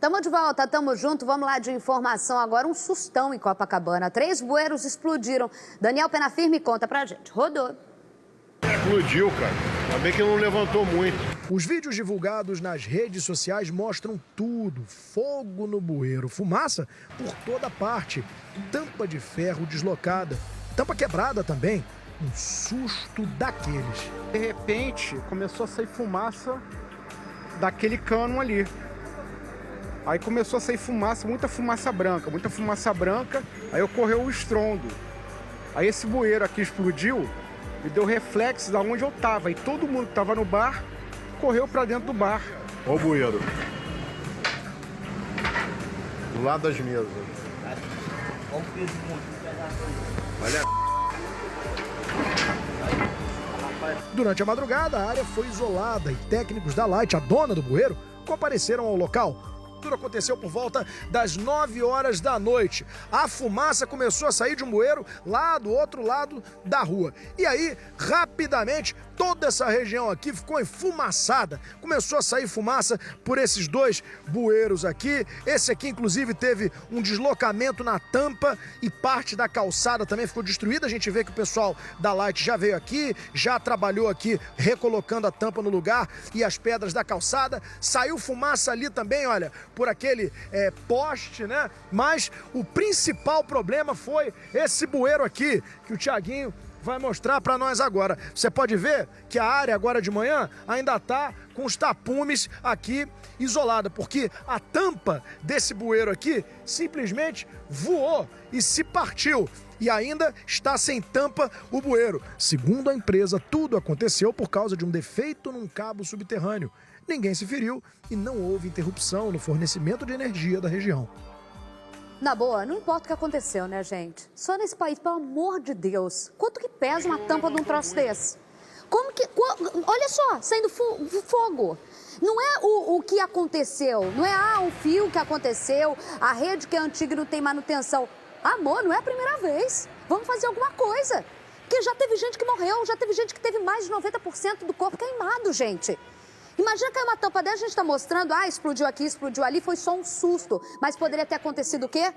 Tamo de volta, tamo junto. Vamos lá de informação agora. Um sustão em Copacabana. 3 bueiros explodiram. Daniel Penafirme conta pra gente. Rodou. Explodiu, cara. Ainda bem que não levantou muito. Os vídeos divulgados nas redes sociais mostram tudo. Fogo no bueiro, fumaça por toda parte, tampa de ferro deslocada, tampa quebrada também. Um susto daqueles. De repente, começou a sair fumaça daquele cano ali. Aí começou a sair fumaça, muita fumaça branca. Aí ocorreu o estrondo. Aí esse bueiro aqui explodiu e deu reflexo da onde eu tava. E todo mundo que tava no bar correu pra dentro do bar. Olha o bueiro. Do lado das mesas. Olha. Durante a madrugada, a área foi isolada e técnicos da Light, a dona do bueiro, compareceram ao local. Tudo aconteceu por volta das 9 horas da noite. A fumaça começou a sair de um bueiro lá do outro lado da rua. E aí, rapidamente, toda essa região aqui ficou enfumaçada. Começou a sair fumaça por esses 2 bueiros aqui. Esse aqui, inclusive, teve um deslocamento na tampa e parte da calçada também ficou destruída. A gente vê que o pessoal da Light já veio aqui, já trabalhou aqui recolocando a tampa no lugar e as pedras da calçada. Saiu fumaça ali também, olha, por aquele poste, né? Mas o principal problema foi esse bueiro aqui, que o Thiaguinho vai mostrar para nós agora. Você pode ver que a área agora de manhã ainda está com os tapumes aqui isolada, porque a tampa desse bueiro aqui simplesmente voou e se partiu. E ainda está sem tampa o bueiro. Segundo a empresa, tudo aconteceu por causa de um defeito num cabo subterrâneo. Ninguém se feriu e não houve interrupção no fornecimento de energia da região. Na boa, não importa o que aconteceu, né, gente? Só nesse país, pelo amor de Deus. Quanto que pesa uma tampa de um troço desse? Como que... Olha só, saindo fogo. Não é o que aconteceu. Não é, o fio que aconteceu, a rede que é antiga e não tem manutenção. Amor, não é a primeira vez. Vamos fazer alguma coisa. Porque já teve gente que morreu, já teve gente que teve mais de 90% do corpo queimado, gente. Imagina cair uma tampa dessa, a gente está mostrando, explodiu aqui, explodiu ali, foi só um susto. Mas poderia ter acontecido o quê?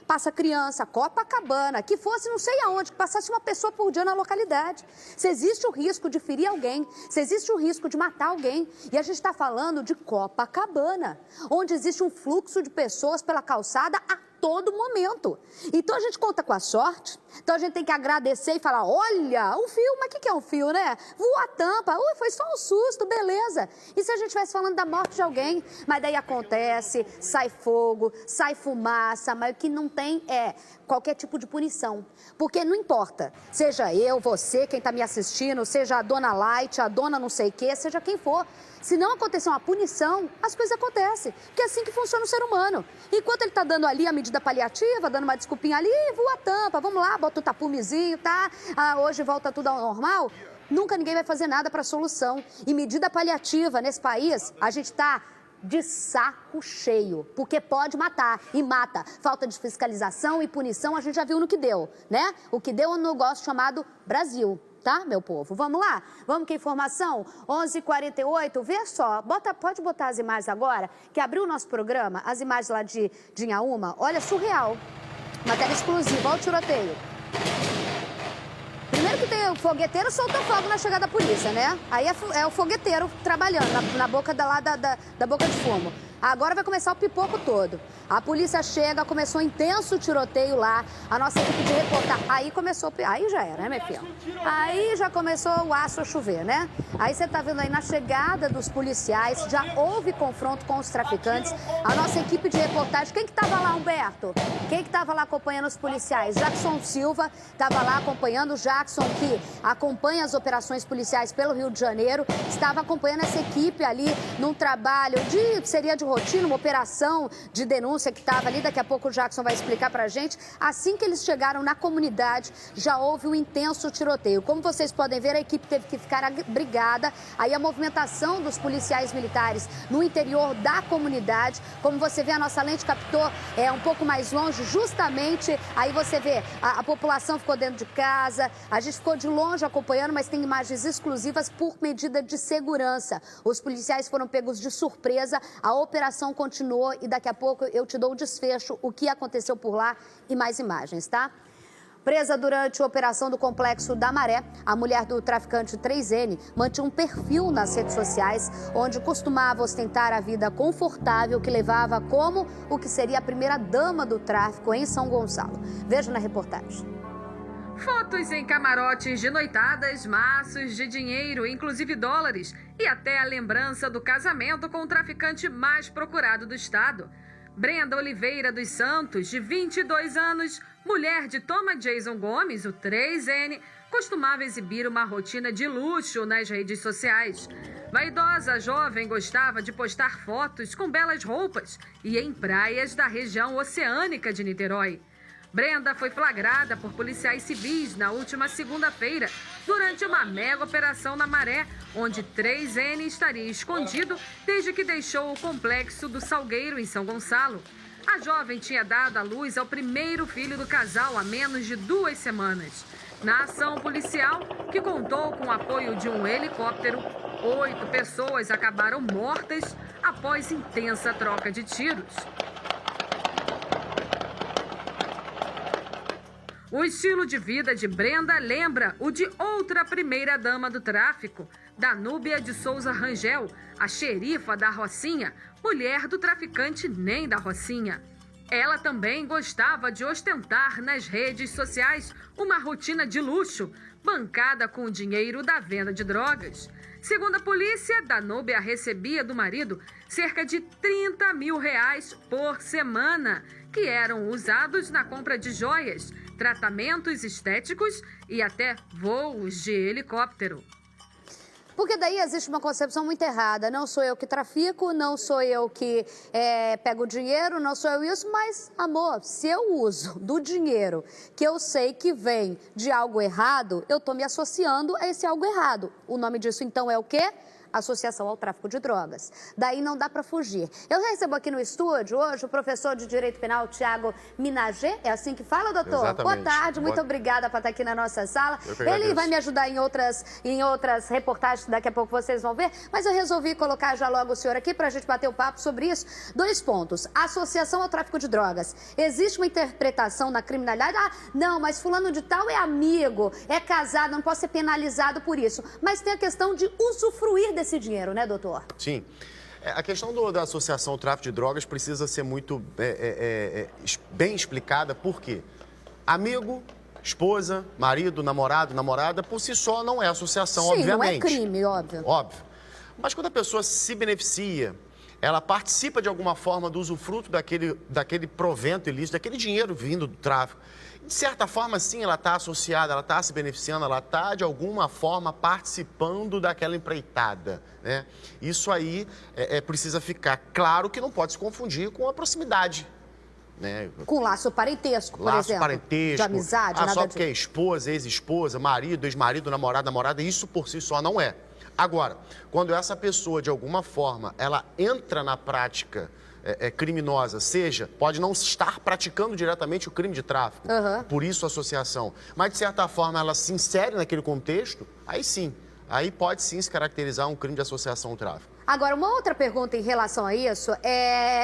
Passa criança, Copacabana, que fosse não sei aonde, que passasse uma pessoa por dia na localidade. Se existe o risco de ferir alguém, se existe o risco de matar alguém, e a gente está falando de Copacabana, onde existe um fluxo de pessoas pela calçada a todo momento. Então a gente conta com a sorte, então a gente tem que agradecer e falar, olha, um fio, mas o que é um fio, né? Voou a tampa, foi só um susto, beleza. E se a gente estivesse falando da morte de alguém? Mas daí acontece, sai fogo, sai fumaça, mas o que não tem é qualquer tipo de punição. Porque não importa, seja eu, você, quem está me assistindo, seja a dona Light, a dona não sei o quê, seja quem for. Se não acontecer uma punição, as coisas acontecem. Porque é assim que funciona o ser humano. Enquanto ele está dando ali a medida paliativa, dando uma desculpinha ali, voa a tampa, vamos lá, bota o tapumezinho, tá? Hoje volta tudo ao normal. Nunca ninguém vai fazer nada para a solução. E medida paliativa nesse país, a gente está de saco cheio, porque pode matar e mata. Falta de fiscalização e punição, a gente já viu no que deu, né? O que deu é um negócio chamado Brasil. Tá, meu povo? Vamos lá? Vamos que informação? 11h48, vê só, pode botar as imagens agora, que abriu o nosso programa, as imagens lá de Inhaúma, olha, surreal. Matéria exclusiva, olha o tiroteio. Primeiro que tem o fogueteiro soltou fogo na chegada da polícia, né? Aí é o fogueteiro trabalhando na boca da boca de fumo. Agora vai começar o pipoco todo. A polícia chega, começou um intenso tiroteio lá. A nossa equipe de reportagem... Aí já era, né, minha filha? Aí já começou o aço a chover, né? Aí você tá vendo aí na chegada dos policiais, já houve confronto com os traficantes. A nossa equipe de reportagem... Quem que tava lá, Humberto? Quem que tava lá acompanhando os policiais? Jackson Silva tava lá acompanhando. O Jackson, que acompanha as operações policiais pelo Rio de Janeiro, estava acompanhando essa equipe ali num trabalho seria de rotina, uma operação de denúncia que estava ali. Daqui a pouco o Jackson vai explicar pra gente. Assim que eles chegaram na comunidade, já houve um intenso tiroteio. Como vocês podem ver, a equipe teve que ficar abrigada. Aí a movimentação dos policiais militares no interior da comunidade. Como você vê, a nossa lente captou um pouco mais longe, justamente. Aí você vê, a população ficou dentro de casa, a gente ficou de longe acompanhando, mas tem imagens exclusivas por medida de segurança. Os policiais foram pegos de surpresa. A operação operação continuou e daqui a pouco eu te dou o desfecho, o que aconteceu por lá e mais imagens, tá? Presa durante a operação do Complexo da Maré, a mulher do traficante 3N mantinha um perfil nas redes sociais onde costumava ostentar a vida confortável que levava como o que seria a primeira dama do tráfico em São Gonçalo. Veja na reportagem. Fotos em camarotes de noitadas, maços de dinheiro, inclusive dólares, e até a lembrança do casamento com o traficante mais procurado do estado. Brenda Oliveira dos Santos, de 22 anos, mulher de Thomas Jason Gomes, o 3N, costumava exibir uma rotina de luxo nas redes sociais. Vaidosa, a jovem gostava de postar fotos com belas roupas e em praias da região oceânica de Niterói. Brenda foi flagrada por policiais civis na última segunda-feira, durante uma mega operação na Maré, onde 3N estaria escondido desde que deixou o complexo do Salgueiro, em São Gonçalo. A jovem tinha dado à luz ao primeiro filho do casal há menos de 2 semanas. Na ação policial, que contou com o apoio de um helicóptero, 8 pessoas acabaram mortas após intensa troca de tiros. O estilo de vida de Brenda lembra o de outra primeira-dama do tráfico, Danúbia de Souza Rangel, a xerifa da Rocinha, mulher do traficante Nem da Rocinha. Ela também gostava de ostentar nas redes sociais uma rotina de luxo, bancada com o dinheiro da venda de drogas. Segundo a polícia, Danúbia recebia do marido cerca de R$30 mil por semana, que eram usados na compra de joias, tratamentos estéticos e até voos de helicóptero. Porque daí existe uma concepção muito errada. Não sou eu que trafico, não sou eu que pego o dinheiro, não sou eu isso, mas, amor, se eu uso do dinheiro que eu sei que vem de algo errado, eu estou me associando a esse algo errado. O nome disso, então, é o quê? Associação ao tráfico de drogas. Daí não dá para fugir. Eu recebo aqui no estúdio hoje o professor de Direito Penal, Tiago Minagé. É assim que fala, doutor? Exatamente. Boa tarde, muito obrigada por estar aqui na nossa sala. Ele vai me ajudar em outras reportagens que daqui a pouco vocês vão ver, mas eu resolvi colocar já logo o senhor aqui para a gente bater o papo sobre isso. 2 pontos. Associação ao tráfico de drogas. Existe uma interpretação na criminalidade, não, mas fulano de tal é amigo, é casado, não pode ser penalizado por isso. Mas tem a questão de usufruir desse dinheiro, né, doutor? Sim. A questão da associação ao tráfico de drogas precisa ser muito bem explicada, por quê? Amigo, esposa, marido, namorado, namorada, por si só não é associação, Sim, obviamente. Não é crime, óbvio. Óbvio. Mas quando a pessoa se beneficia, ela participa de alguma forma do usufruto daquele provento ilícito, daquele dinheiro vindo do tráfico. De certa forma, sim, ela está associada, ela está se beneficiando, ela está, de alguma forma, participando daquela empreitada, né? Isso aí precisa ficar claro que não pode se confundir com a proximidade, né? Com laço parentesco, por exemplo. Parentesco. De amizade, nada só porque é esposa, ex-esposa, marido, ex-marido, namorado, namorada, isso por si só não é. Agora, quando essa pessoa, de alguma forma, ela entra na prática criminosa, seja, pode não estar praticando diretamente o crime de tráfico, por isso a associação, mas de certa forma ela se insere naquele contexto, aí sim, aí pode sim se caracterizar um crime de associação ao tráfico. Agora, uma outra pergunta em relação a isso,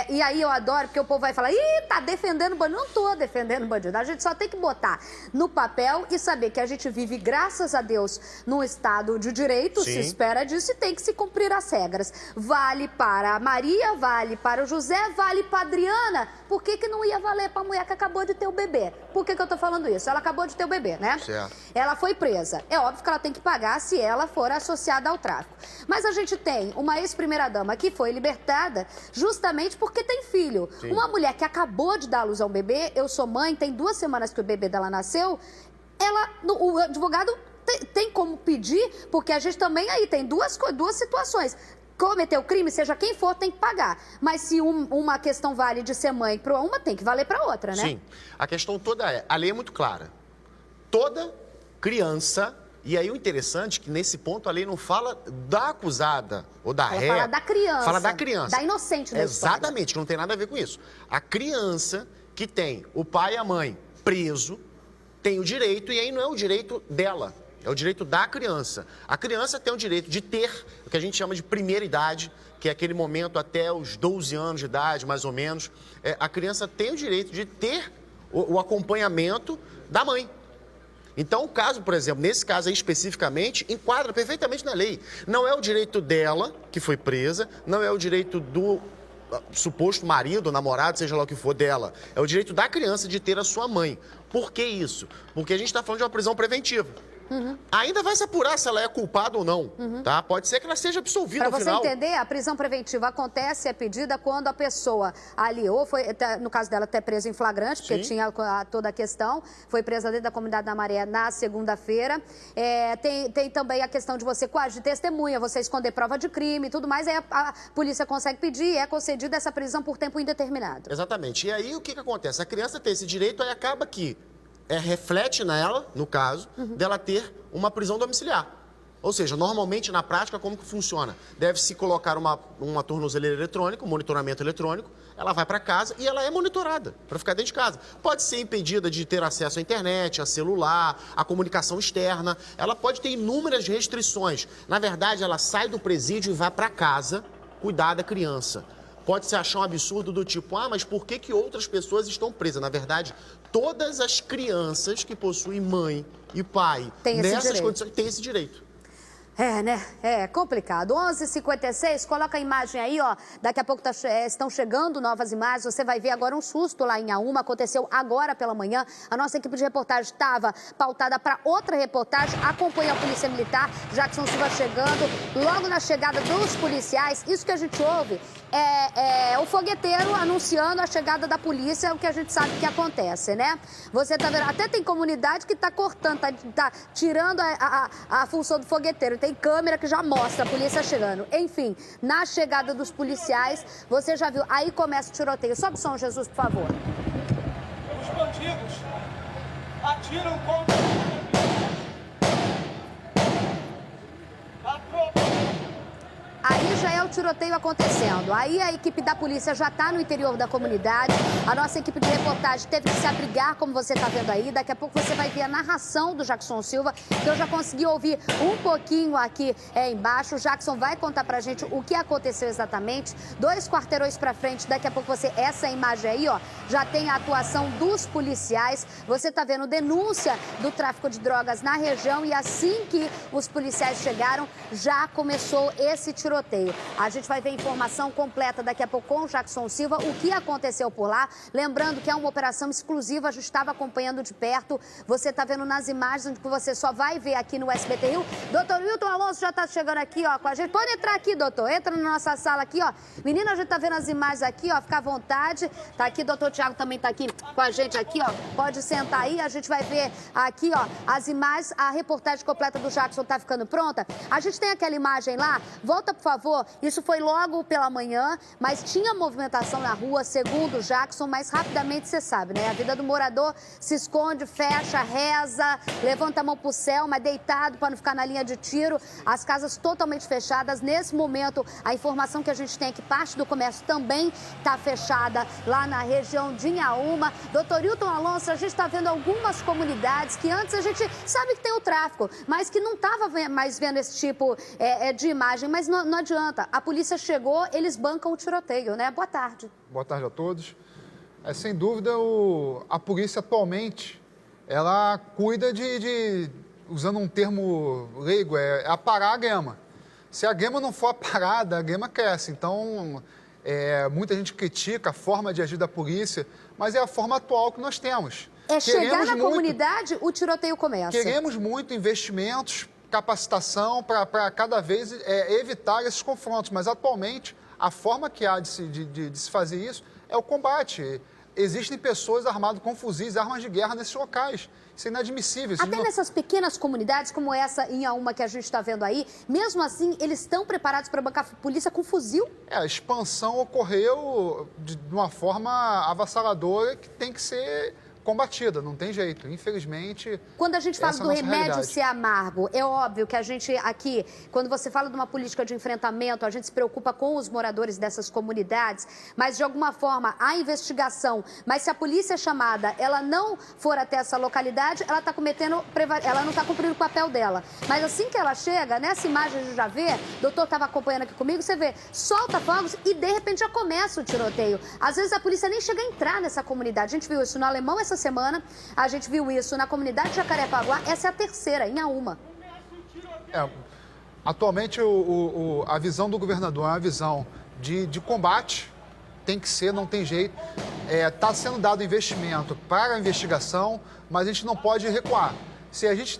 e aí eu adoro, porque o povo vai falar, tá defendendo bandido. Não tô defendendo bandido, a gente só tem que botar no papel e saber que a gente vive, graças a Deus, num estado de direito, Sim. se espera disso e tem que se cumprir as regras. Vale para a Maria, vale para o José, vale para a Adriana. Por que não ia valer para a mulher que acabou de ter o bebê? Por que eu tô falando isso? Ela acabou de ter o bebê, né? Certo. Ela foi presa. É óbvio que ela tem que pagar se ela for associada ao tráfico. Mas a gente tem uma ex-primeira-dama que foi libertada justamente porque tem filho. Sim. Uma mulher que acabou de dar à luz a um bebê, eu sou mãe, tem 2 semanas que o bebê dela nasceu, o advogado tem como pedir, porque a gente também aí tem duas situações. Cometeu crime, seja quem for, tem que pagar. Mas se uma questão vale de ser mãe para uma, tem que valer para outra, né? Sim. A questão toda a lei é muito clara. Toda criança, e aí o interessante é que nesse ponto a lei não fala da acusada ou da réu. Fala da criança. Fala da criança. Da inocente da Exatamente, que não tem nada a ver com isso. A criança que tem o pai e a mãe preso tem o direito, e aí não é o direito dela. É o direito da criança. A criança tem o direito de ter o que a gente chama de primeira idade, que é aquele momento até os 12 anos de idade, mais ou menos. A criança tem o direito de ter o acompanhamento da mãe. Então, o caso, por exemplo, nesse caso aí especificamente, enquadra perfeitamente na lei. Não é o direito dela, que foi presa, não é o direito do suposto marido, namorado, seja lá o que for dela. É o direito da criança de ter a sua mãe. Por que isso? Porque a gente está falando de uma prisão preventiva. Ainda vai se apurar se ela é culpada ou não, tá? Pode ser que ela seja absolvida Para no você final. entender, a prisão preventiva acontece, é pedida quando a pessoa ali, ou foi, no caso dela, até presa em flagrante, porque Sim. tinha toda a questão, foi presa dentro da comunidade da Maré na segunda-feira. Tem também a questão de você coagir testemunha, você esconder prova de crime e tudo mais, aí a polícia consegue pedir e é concedida essa prisão por tempo indeterminado. Exatamente. E aí o que acontece? A criança tem esse direito, aí acaba que reflete nela, no caso, dela ter uma prisão domiciliar. Ou seja, normalmente na prática, como que funciona? Deve-se colocar uma tornozeleira eletrônica, um monitoramento eletrônico, ela vai para casa e ela é monitorada para ficar dentro de casa. Pode ser impedida de ter acesso à internet, a celular, a comunicação externa. Ela pode ter inúmeras restrições. Na verdade, ela sai do presídio e vai para casa cuidar da criança. Pode-se achar um absurdo do tipo, mas por que outras pessoas estão presas? Na verdade, todas as crianças que possuem mãe e pai nessas condições têm esse direito. Né? É complicado. 11h56, coloca a imagem aí, ó. Daqui a pouco estão chegando novas imagens. Você vai ver agora um susto lá em Inhaúma. Aconteceu agora pela manhã. A nossa equipe de reportagem estava pautada para outra reportagem. Acompanha a Polícia Militar. Jackson Silva chegando. Logo na chegada dos policiais, isso que a gente ouve é o fogueteiro anunciando a chegada da polícia, o que a gente sabe que acontece, né? Você tá vendo? Até tem comunidade que tá cortando, tá tirando a função do fogueteiro. Tem câmera que já mostra a polícia chegando. Enfim, na chegada dos policiais, você já viu. Aí começa o tiroteio. Sobe o som, Jesus, por favor. Os bandidos atiram contra a tropa. Aí já é o tiroteio acontecendo. Aí a equipe da polícia já está no interior da comunidade. A nossa equipe de reportagem teve que se abrigar, como você está vendo aí. Daqui a pouco você vai ver a narração do Jackson Silva, que eu já consegui ouvir um pouquinho aqui embaixo. O Jackson vai contar pra gente o que aconteceu exatamente. 2 quarteirões pra frente, daqui a pouco essa imagem aí, ó, já tem a atuação dos policiais. Você tá vendo denúncia do tráfico de drogas na região e assim que os policiais chegaram, já começou esse tiroteio. A gente vai ver informação completa daqui a pouco com o Jackson Silva, o que aconteceu por lá. Lembrando que é uma operação exclusiva, a gente estava acompanhando de perto. Você está vendo nas imagens que você só vai ver aqui no SBT Rio. Doutor Wilton Alonso já está chegando aqui, ó, com a gente. Pode entrar aqui, doutor. Entra na nossa sala aqui, ó. Menina, a gente está vendo as imagens aqui, ó. Fica à vontade. Tá aqui, doutor Tiago também está aqui com a gente aqui, ó. Pode sentar aí, a gente vai ver aqui, ó, as imagens. A reportagem completa do Jackson está ficando pronta. A gente tem aquela imagem lá. Volta, por favor. Isso foi logo pela manhã, mas tinha movimentação na rua, segundo o Jackson, mas rapidamente você sabe, né? A vida do morador se esconde, fecha, reza, levanta a mão pro céu, mas deitado para não ficar na linha de tiro. As casas totalmente fechadas. Nesse momento, a informação que a gente tem é que parte do comércio também está fechada lá na região de Inhaúma. Doutor Wilton Alonso, a gente está vendo algumas comunidades que antes a gente sabe que tem o tráfico, mas que não estava mais vendo esse tipo de imagem, mas não adianta. A polícia chegou, eles bancam o tiroteio, né? Boa tarde. Boa tarde a todos. Sem dúvida, a polícia atualmente, ela cuida usando um termo leigo, aparar a grama. Se a grama não for aparada, a grama cresce. Então, muita gente critica a forma de agir da polícia, mas é a forma atual que nós temos. Chegar na comunidade, o tiroteio começa. Queremos muito investimentos, capacitação para cada vez evitar esses confrontos. Mas, atualmente, a forma que há de se fazer isso é o combate. Existem pessoas armadas com fuzis, armas de guerra nesses locais. Isso é inadmissível. Até nessas pequenas comunidades, como essa em Inhaúma que a gente está vendo aí, mesmo assim, eles estão preparados para bancar a polícia com fuzil? A expansão ocorreu de uma forma avassaladora que tem que ser combatida, não tem jeito. Infelizmente, quando a gente fala essa é do a nossa remédio realidade. ser amargo, é óbvio que a gente aqui, quando você fala de uma política de enfrentamento, a gente se preocupa com os moradores dessas comunidades, mas de alguma forma a investigação, mas se a polícia chamada, ela não for até essa localidade, ela está ela não está cumprindo o papel dela. Mas assim que ela chega, nessa imagem a gente já vê, o doutor estava acompanhando aqui comigo, você vê, solta fogos e de repente já começa o tiroteio. Às vezes a polícia nem chega a entrar nessa comunidade. A gente viu isso no Alemão essa semana, a gente viu isso na comunidade de Jacarepaguá, essa é a terceira, em Aúma. Atualmente, a visão do governador é uma visão de combate, tem que ser, não tem jeito. Está sendo dado investimento para a investigação, mas a gente não pode recuar. Se a gente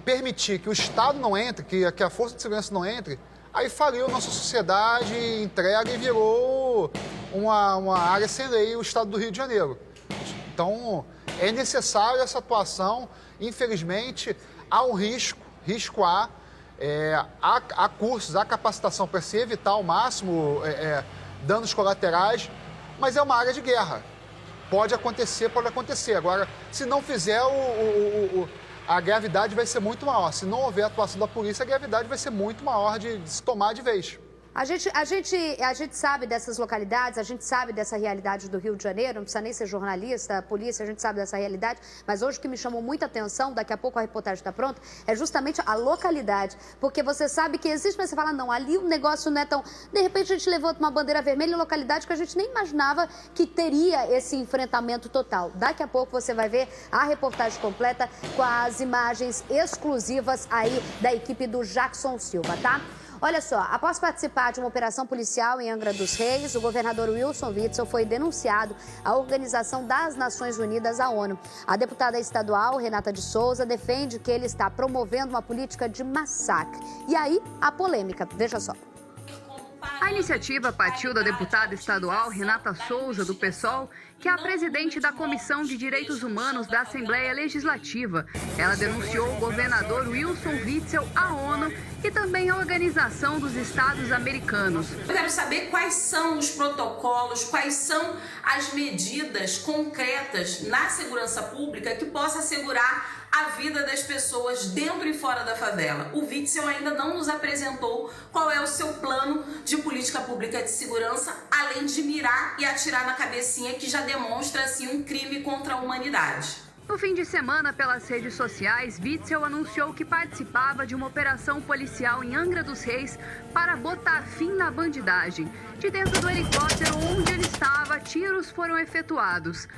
permitir que o Estado não entre, que a Força de Segurança não entre, aí faliu nossa sociedade, entrega e virou uma área sem lei, o Estado do Rio de Janeiro. Então, é necessário essa atuação. Infelizmente, há um risco há cursos, há capacitação para se evitar ao máximo danos colaterais, mas é uma área de guerra. Pode acontecer. Agora, se não fizer, a gravidade vai ser muito maior. Se não houver atuação da polícia, a gravidade vai ser muito maior de se tomar de vez. A gente sabe dessas localidades, a gente sabe dessa realidade do Rio de Janeiro, não precisa nem ser jornalista, polícia, a gente sabe dessa realidade, mas hoje o que me chamou muita atenção, daqui a pouco a reportagem está pronta, é justamente a localidade, porque você sabe que existe, mas você fala, não, ali o negócio não é tão... De repente a gente levou uma bandeira vermelha em localidade que a gente nem imaginava que teria esse enfrentamento total. Daqui a pouco você vai ver a reportagem completa com as imagens exclusivas aí da equipe do Jackson Silva, tá? Olha só, após participar de uma operação policial em Angra dos Reis, o governador Wilson Witzel foi denunciado à Organização das Nações Unidas, a ONU. A deputada estadual, Renata de Souza, defende que ele está promovendo uma política de massacre. E aí, a polêmica. Veja só. A iniciativa partiu da deputada estadual Renata Souza, do PSOL, que é a presidente da Comissão de Direitos Humanos da Assembleia Legislativa. Ela denunciou o governador Wilson Witzel à ONU e também à Organização dos Estados Americanos. Eu quero saber quais são os protocolos, quais são as medidas concretas na segurança pública que possa assegurar a vida das pessoas dentro e fora da favela. O Witzel ainda não nos apresentou qual é o seu plano de política pública de segurança, além de mirar e atirar na cabecinha, que já demonstra assim um crime contra a humanidade. No fim de semana, pelas redes sociais, Witzel anunciou que participava de uma operação policial em Angra dos Reis para botar fim na bandidagem. De dentro do helicóptero onde ele estava, tiros foram efetuados.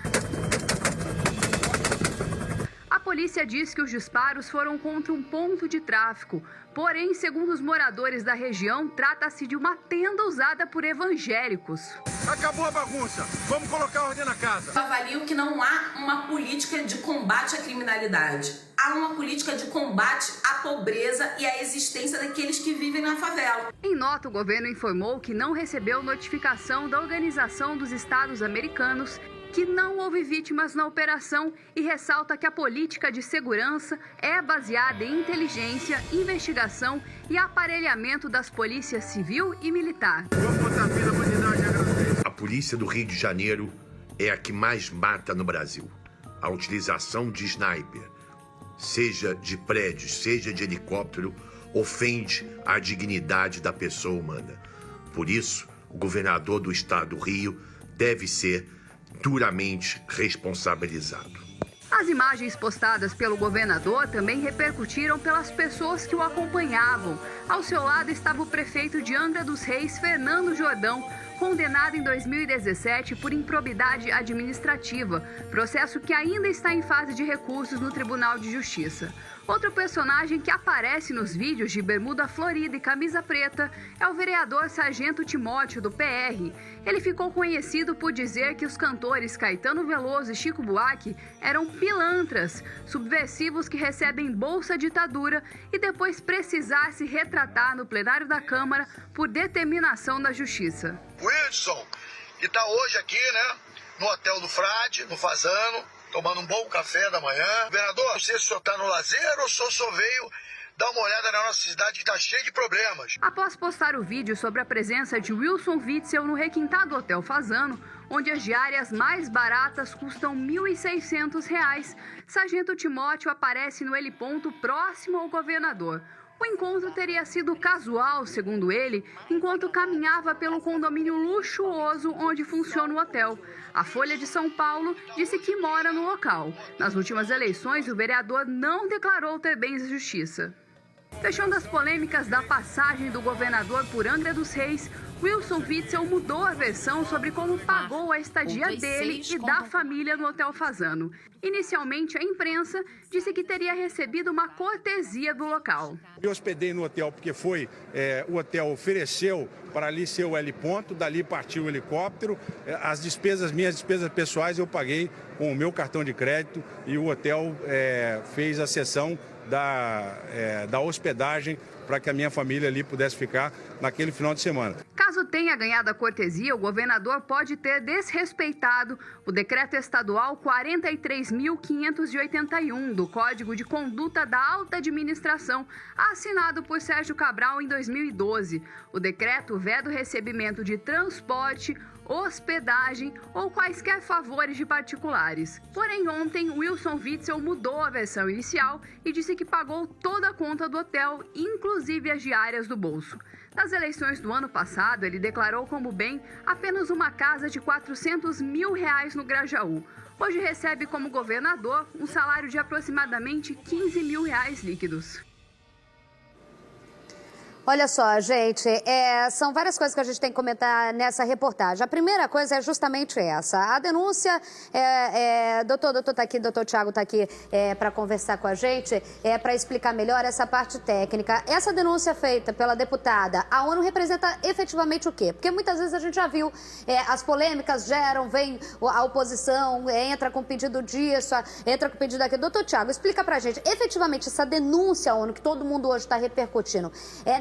A polícia diz que os disparos foram contra um ponto de tráfico. Porém, segundo os moradores da região, trata-se de uma tenda usada por evangélicos. Acabou a bagunça. Vamos colocar ordem na casa. Eu avalio que não há uma política de combate à criminalidade. Há uma política de combate à pobreza e à existência daqueles que vivem na favela. Em nota, o governo informou que não recebeu notificação da Organização dos Estados Americanos, que não houve vítimas na operação e ressalta que a política de segurança é baseada em inteligência, investigação e aparelhamento das polícias civil e militar. A polícia do Rio de Janeiro é a que mais mata no Brasil. A utilização de sniper, seja de prédios, seja de helicóptero, ofende a dignidade da pessoa humana. Por isso, o governador do estado do Rio deve ser duramente responsabilizado. As imagens postadas pelo governador também repercutiram pelas pessoas que o acompanhavam. Ao seu lado estava o prefeito de Angra dos Reis, Fernando Jordão, condenado em 2017 por improbidade administrativa, processo que ainda está em fase de recursos no Tribunal de Justiça. Outro personagem que aparece nos vídeos de bermuda florida e camisa preta é o vereador Sargento Timóteo, do PR. Ele ficou conhecido por dizer que os cantores Caetano Veloso e Chico Buarque eram pilantras, subversivos que recebem bolsa ditadura e depois precisar se retratar no plenário da Câmara por determinação da Justiça. Wilson, que está hoje aqui, né, no Hotel do Frade, no Fazano, tomando um bom café da manhã. Governador, não sei se o senhor está no lazer ou se o senhor veio Dá uma olhada na nossa cidade que tá cheia de problemas. Após postar o vídeo sobre a presença de Wilson Witzel no requintado Hotel Fasano, onde as diárias mais baratas custam R$ 1.600, Sargento Timóteo aparece no heliponto próximo ao governador. O encontro teria sido casual, segundo ele, enquanto caminhava pelo condomínio luxuoso onde funciona o hotel. A Folha de São Paulo disse que mora no local. Nas últimas eleições, o vereador não declarou ter bens de justiça. Fechando as polêmicas da passagem do governador por Angra dos Reis, Wilson Witzel mudou a versão sobre como pagou a estadia dele e da família no Hotel Fasano. Inicialmente, a imprensa disse que teria recebido uma cortesia do local. Eu hospedei no hotel porque o hotel ofereceu para ali ser o heliponto, dali partiu o helicóptero. Minhas despesas pessoais eu paguei com o meu cartão de crédito e o hotel fez a cessão da hospedagem para que a minha família ali pudesse ficar naquele final de semana. Caso tenha ganhado a cortesia, o governador pode ter desrespeitado o decreto estadual 43.581 do Código de Conduta da Alta Administração, assinado por Sérgio Cabral em 2012. O decreto veda o recebimento de transporte, hospedagem ou quaisquer favores de particulares. Porém, ontem, Wilson Witzel mudou a versão inicial e disse que pagou toda a conta do hotel, inclusive as diárias do bolso. Nas eleições do ano passado, ele declarou como bem apenas uma casa de R$ 400 mil no Grajaú. Hoje recebe como governador um salário de aproximadamente R$ 15 mil líquidos. Olha só, gente, são várias coisas que a gente tem que comentar nessa reportagem. A primeira coisa é justamente essa. A denúncia, doutor tá aqui, doutor Tiago tá aqui para conversar com a gente, para explicar melhor essa parte técnica. Essa denúncia feita pela deputada, a ONU representa efetivamente o quê? Porque muitas vezes a gente já viu, as polêmicas vem a oposição, entra com pedido disso, entra com pedido daquilo. Doutor Tiago, explica pra gente, efetivamente essa denúncia à ONU que todo mundo hoje está repercutindo,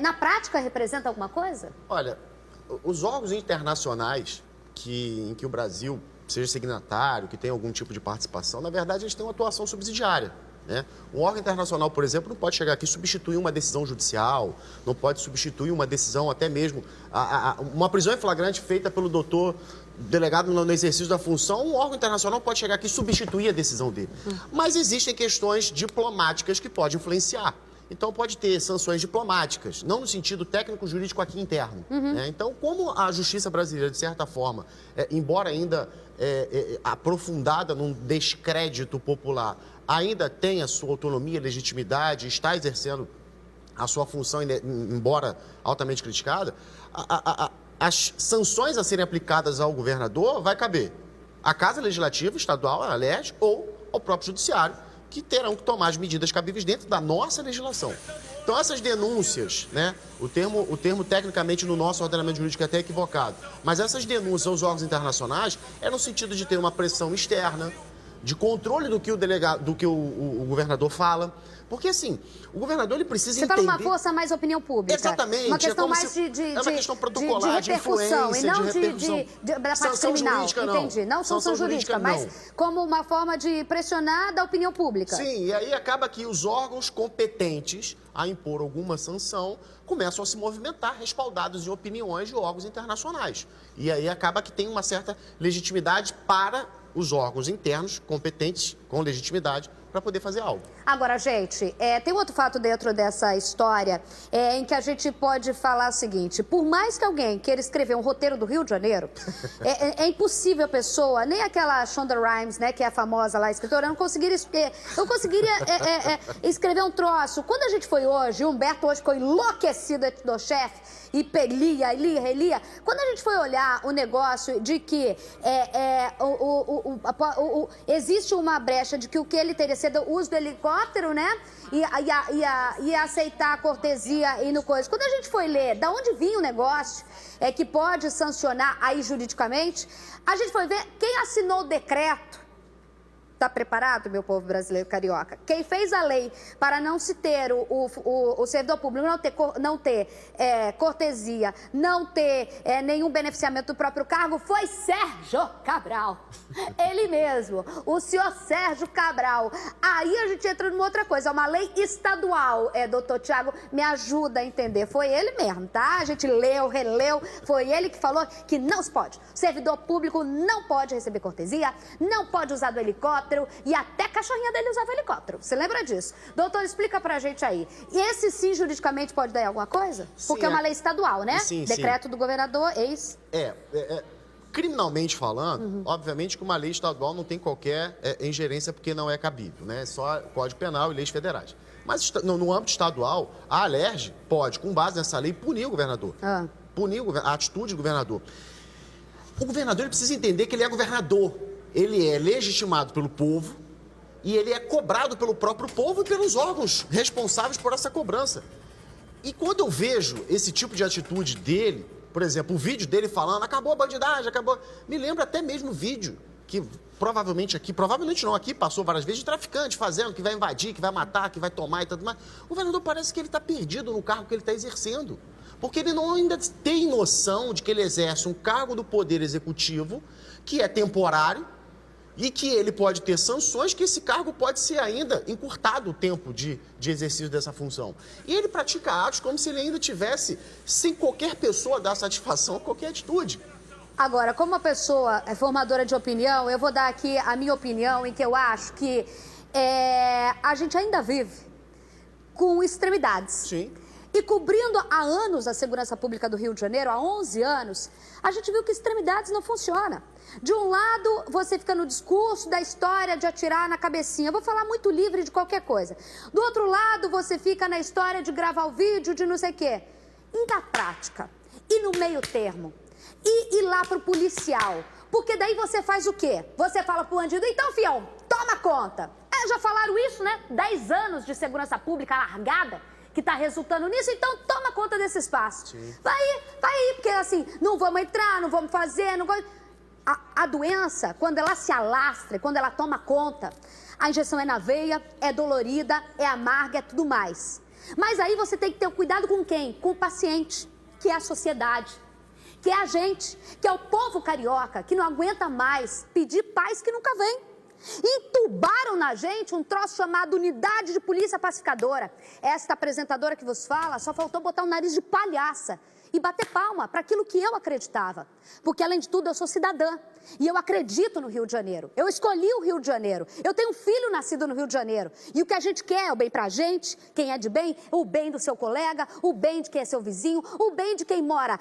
na prática representa alguma coisa? Olha, os órgãos internacionais em que o Brasil seja signatário, que tem algum tipo de participação, na verdade eles têm uma atuação subsidiária. Né? Um órgão internacional, por exemplo, não pode chegar aqui e substituir uma decisão judicial, não pode substituir uma decisão, até mesmo uma prisão em flagrante feita pelo doutor delegado no exercício da função. Um órgão internacional pode chegar aqui e substituir a decisão dele. Mas existem questões diplomáticas que podem influenciar. Então, pode ter sanções diplomáticas, não no sentido técnico-jurídico aqui interno. Né? Então, como a justiça brasileira, de certa forma, embora ainda aprofundada num descrédito popular, ainda tem a sua autonomia, legitimidade, está exercendo a sua função, embora altamente criticada, as sanções a serem aplicadas ao governador vai caber à Casa Legislativa Estadual, a LERJ, ou ao próprio Judiciário, que terão que tomar as medidas cabíveis dentro da nossa legislação. Então, essas denúncias, né, o termo tecnicamente no nosso ordenamento jurídico é até equivocado, mas essas denúncias aos órgãos internacionais é no sentido de ter uma pressão externa, de controle do que o governador fala. Porque, assim, o governador ele precisa entender... Você fala uma força mais opinião pública. Exatamente. Uma questão mais é uma questão protocolar, de repercussão, e não da parte criminal. Jurídica, não. Entendi. Não sanção jurídica, mas como uma forma de pressionar da opinião pública. Sim, e aí acaba que os órgãos competentes a impor alguma sanção começam a se movimentar respaldados em opiniões de órgãos internacionais. E aí acaba que tem uma certa legitimidade para os órgãos internos competentes, com legitimidade, para poder fazer algo. Agora, gente, tem outro fato dentro dessa história em que a gente pode falar o seguinte: por mais que alguém queira escrever um roteiro do Rio de Janeiro, é impossível a pessoa, nem aquela Shonda Rhimes, né, que é a famosa lá escritora, não conseguiria escrever um troço. Quando a gente foi hoje, o Humberto hoje ficou enlouquecido do chefe, e relia. Quando a gente foi olhar o negócio de que existe uma brecha de que o que ele teria sido o uso do helicóptero, né? E aceitar a cortesia e no coisa. Quando a gente foi ler da onde vinha o negócio, que pode sancionar aí juridicamente, a gente foi ver quem assinou o decreto Está preparado, meu povo brasileiro carioca? Quem fez a lei para não se ter o servidor público, não ter cortesia, não ter nenhum beneficiamento do próprio cargo, foi Sérgio Cabral. Ele mesmo, o senhor Sérgio Cabral. Aí a gente entra numa outra coisa, uma lei estadual, doutor Tiago, me ajuda a entender. Foi ele mesmo, tá? A gente leu, releu, foi ele que falou que não se pode. O servidor público não pode receber cortesia, não pode usar do helicóptero, e até a cachorrinha dele usava helicóptero. Você lembra disso? Doutor, explica pra gente aí. E esse sim, juridicamente, pode dar em alguma coisa? Porque é uma lei estadual, né? Sim, decreto do governador, criminalmente falando, obviamente que uma lei estadual não tem qualquer ingerência porque não é cabível, né? Só Código Penal e leis federais. Mas no âmbito estadual, a Alerj pode, com base nessa lei, punir o governador. Punir a atitude do governador. O governador ele precisa entender que ele é governador. Ele é legitimado pelo povo e ele é cobrado pelo próprio povo e pelos órgãos responsáveis por essa cobrança. E quando eu vejo esse tipo de atitude dele, por exemplo, o vídeo dele falando, acabou a bandidagem, acabou... Me lembra até mesmo o vídeo que provavelmente aqui passou várias vezes, de traficante fazendo, que vai invadir, que vai matar, que vai tomar e tudo mais. O governador parece que ele está perdido no cargo que ele está exercendo. Porque ele não ainda tem noção de que ele exerce um cargo do Poder Executivo que é temporário, e que ele pode ter sanções, que esse cargo pode ser ainda encurtado o tempo de exercício dessa função. E ele pratica atos como se ele ainda tivesse, sem qualquer pessoa dar satisfação a qualquer atitude. Agora, como uma pessoa formadora de opinião, eu vou dar aqui a minha opinião, em que eu acho que a gente ainda vive com extremidades. Sim. E cobrindo há anos a segurança pública do Rio de Janeiro, há 11 anos, a gente viu que extremidades não funcionam. De um lado, você fica no discurso da história de atirar na cabecinha. Eu vou falar muito livre de qualquer coisa. Do outro lado, você fica na história de gravar o vídeo, de não sei o quê. E na prática? E no meio termo? E ir lá pro policial? Porque daí você faz o quê? Você fala pro bandido, então, fião, toma conta. Já falaram isso, né? 10 anos de segurança pública largada, que está resultando nisso, então toma conta desse espaço. Sim. Vai aí, porque assim, não vamos entrar, não vamos fazer, não vamos... A doença, quando ela se alastra, quando ela toma conta, a injeção é na veia, é dolorida, é amarga, é tudo mais. Mas aí você tem que ter cuidado com quem? Com o paciente, que é a sociedade, que é a gente, que é o povo carioca, que não aguenta mais pedir paz que nunca vem. Entubaram na gente um troço chamado Unidade de Polícia Pacificadora. Esta apresentadora que vos fala só faltou botar o nariz de palhaça e bater palma para aquilo que eu acreditava. Porque, além de tudo, eu sou cidadã e eu acredito no Rio de Janeiro. Eu escolhi o Rio de Janeiro. Eu tenho um filho nascido no Rio de Janeiro. E o que a gente quer é o bem pra gente, quem é de bem, o bem do seu colega, o bem de quem é seu vizinho, o bem de quem mora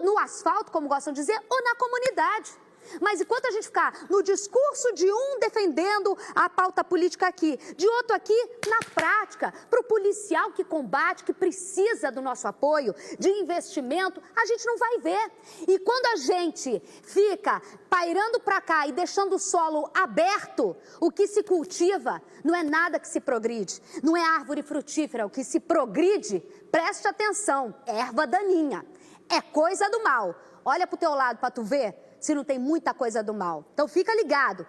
no asfalto, como gostam de dizer, ou na comunidade. Mas enquanto a gente ficar no discurso de um defendendo a pauta política aqui, de outro aqui na prática, para o policial que combate, que precisa do nosso apoio, de investimento, a gente não vai ver. E quando a gente fica pairando para cá e deixando o solo aberto, o que se cultiva não é nada que se progride, não é árvore frutífera, o que se progride, preste atenção, é erva daninha, é coisa do mal. Olha para o teu lado para tu ver se não tem muita coisa do mal. Então fica ligado,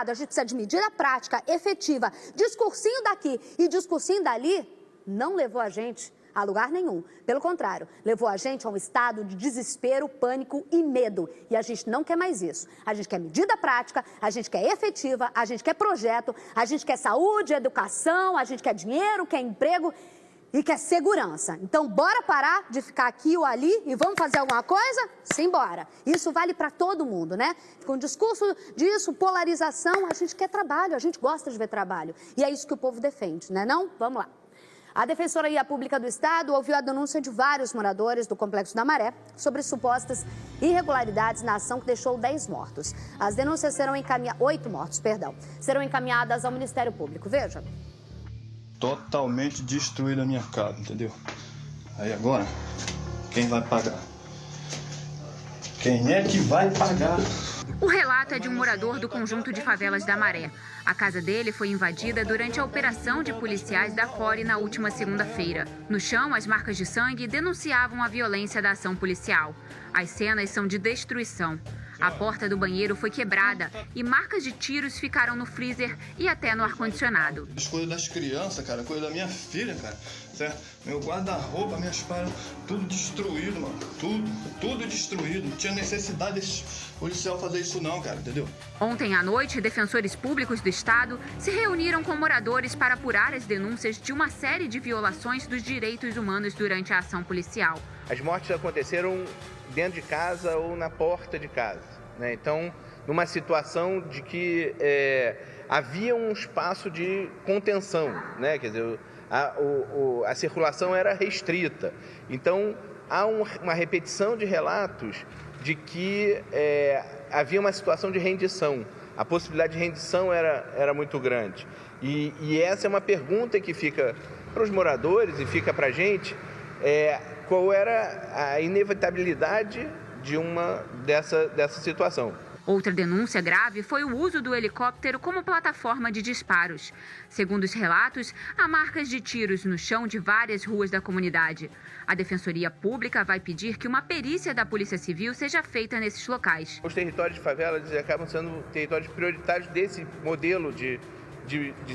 a gente precisa de medida prática, efetiva. Discursinho daqui e discursinho dali não levou a gente a lugar nenhum. Pelo contrário, levou a gente a um estado de desespero, pânico e medo. E a gente não quer mais isso. A gente quer medida prática, a gente quer efetiva, a gente quer projeto, a gente quer saúde, educação, a gente quer dinheiro, quer emprego e quer segurança. Então, bora parar de ficar aqui ou ali e vamos fazer alguma coisa? Simbora. Isso vale para todo mundo, né? Com o discurso disso, polarização, a gente quer trabalho, a gente gosta de ver trabalho. E é isso que o povo defende, né não? Vamos lá. A Defensoria Pública do Estado ouviu a denúncia de vários moradores do Complexo da Maré sobre supostas irregularidades na ação que deixou 10 mortos. As denúncias serão 8 mortos, serão encaminhadas ao Ministério Público. Veja. Totalmente destruída a minha casa, entendeu? Aí agora, quem vai pagar? Quem é que vai pagar? O relato é de um morador do conjunto de favelas da Maré. A casa dele foi invadida durante a operação de policiais da FORE na última segunda-feira. No chão, as marcas de sangue denunciavam a violência da ação policial. As cenas são de destruição. A porta do banheiro foi quebrada e marcas de tiros ficaram no freezer e até no ar-condicionado. As coisas das crianças, cara, coisa da minha filha, cara, certo? Meu guarda-roupa, minhas paradas, tudo destruído, mano. Tudo destruído. Não tinha necessidade desse policial fazer isso não, cara, entendeu? Ontem à noite, defensores públicos do estado se reuniram com moradores para apurar as denúncias de uma série de violações dos direitos humanos durante a ação policial. As mortes aconteceram dentro de casa ou na porta de casa, né? Então, numa situação de que havia um espaço de contenção, né? Quer dizer, a circulação era restrita. Então, há uma repetição de relatos de que havia uma situação de rendição. A possibilidade de rendição era muito grande. E essa é uma pergunta que fica para os moradores e fica para a gente, qual era a inevitabilidade de dessa situação. Outra denúncia grave foi o uso do helicóptero como plataforma de disparos. Segundo os relatos, há marcas de tiros no chão de várias ruas da comunidade. A Defensoria Pública vai pedir que uma perícia da Polícia Civil seja feita nesses locais. Os territórios de favela eles acabam sendo territórios prioritários desse modelo de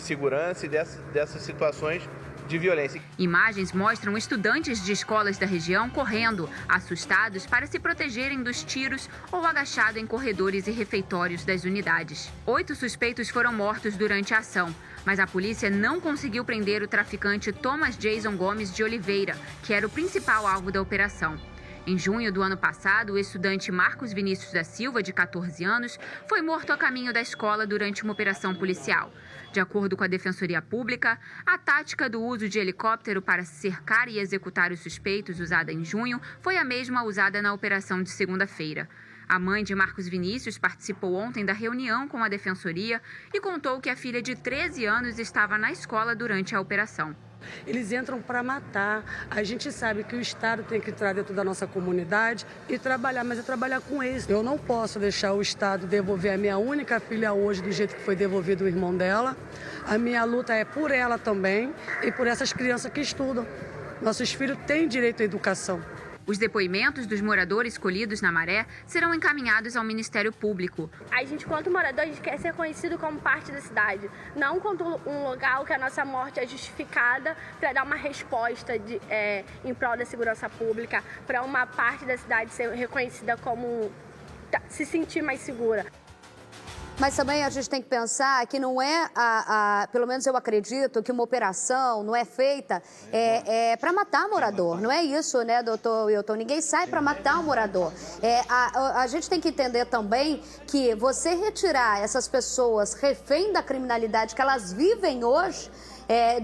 segurança e dessas situações de violência. Imagens mostram estudantes de escolas da região correndo, assustados para se protegerem dos tiros ou agachados em corredores e refeitórios das unidades. 8 suspeitos foram mortos durante a ação, mas a polícia não conseguiu prender o traficante Thomas Jason Gomes de Oliveira, que era o principal alvo da operação. Em junho do ano passado, o estudante Marcos Vinícius da Silva, de 14 anos, foi morto a caminho da escola durante uma operação policial. De acordo com a Defensoria Pública, a tática do uso de helicóptero para cercar e executar os suspeitos usada em junho foi a mesma usada na operação de segunda-feira. A mãe de Marcos Vinícius participou ontem da reunião com a Defensoria e contou que a filha de 13 anos estava na escola durante a operação. Eles entram para matar. A gente sabe que o Estado tem que entrar dentro da nossa comunidade e trabalhar, mas é trabalhar com eles. Eu não posso deixar o Estado devolver a minha única filha hoje do jeito que foi devolvido o irmão dela. A minha luta é por ela também e por essas crianças que estudam. Nossos filhos têm direito à educação. Os depoimentos dos moradores escolhidos na Maré serão encaminhados ao Ministério Público. A gente, quanto morador, a gente quer ser conhecido como parte da cidade, não como um local que a nossa morte é justificada para dar uma resposta em prol da segurança pública, para uma parte da cidade ser reconhecida como se sentir mais segura. Mas também a gente tem que pensar que não é, pelo menos eu acredito, que uma operação não é feita para matar morador. Não é isso, né, doutor Wilton? Ninguém sai para matar um morador. A gente tem que entender também que você retirar essas pessoas refém da criminalidade que elas vivem hoje,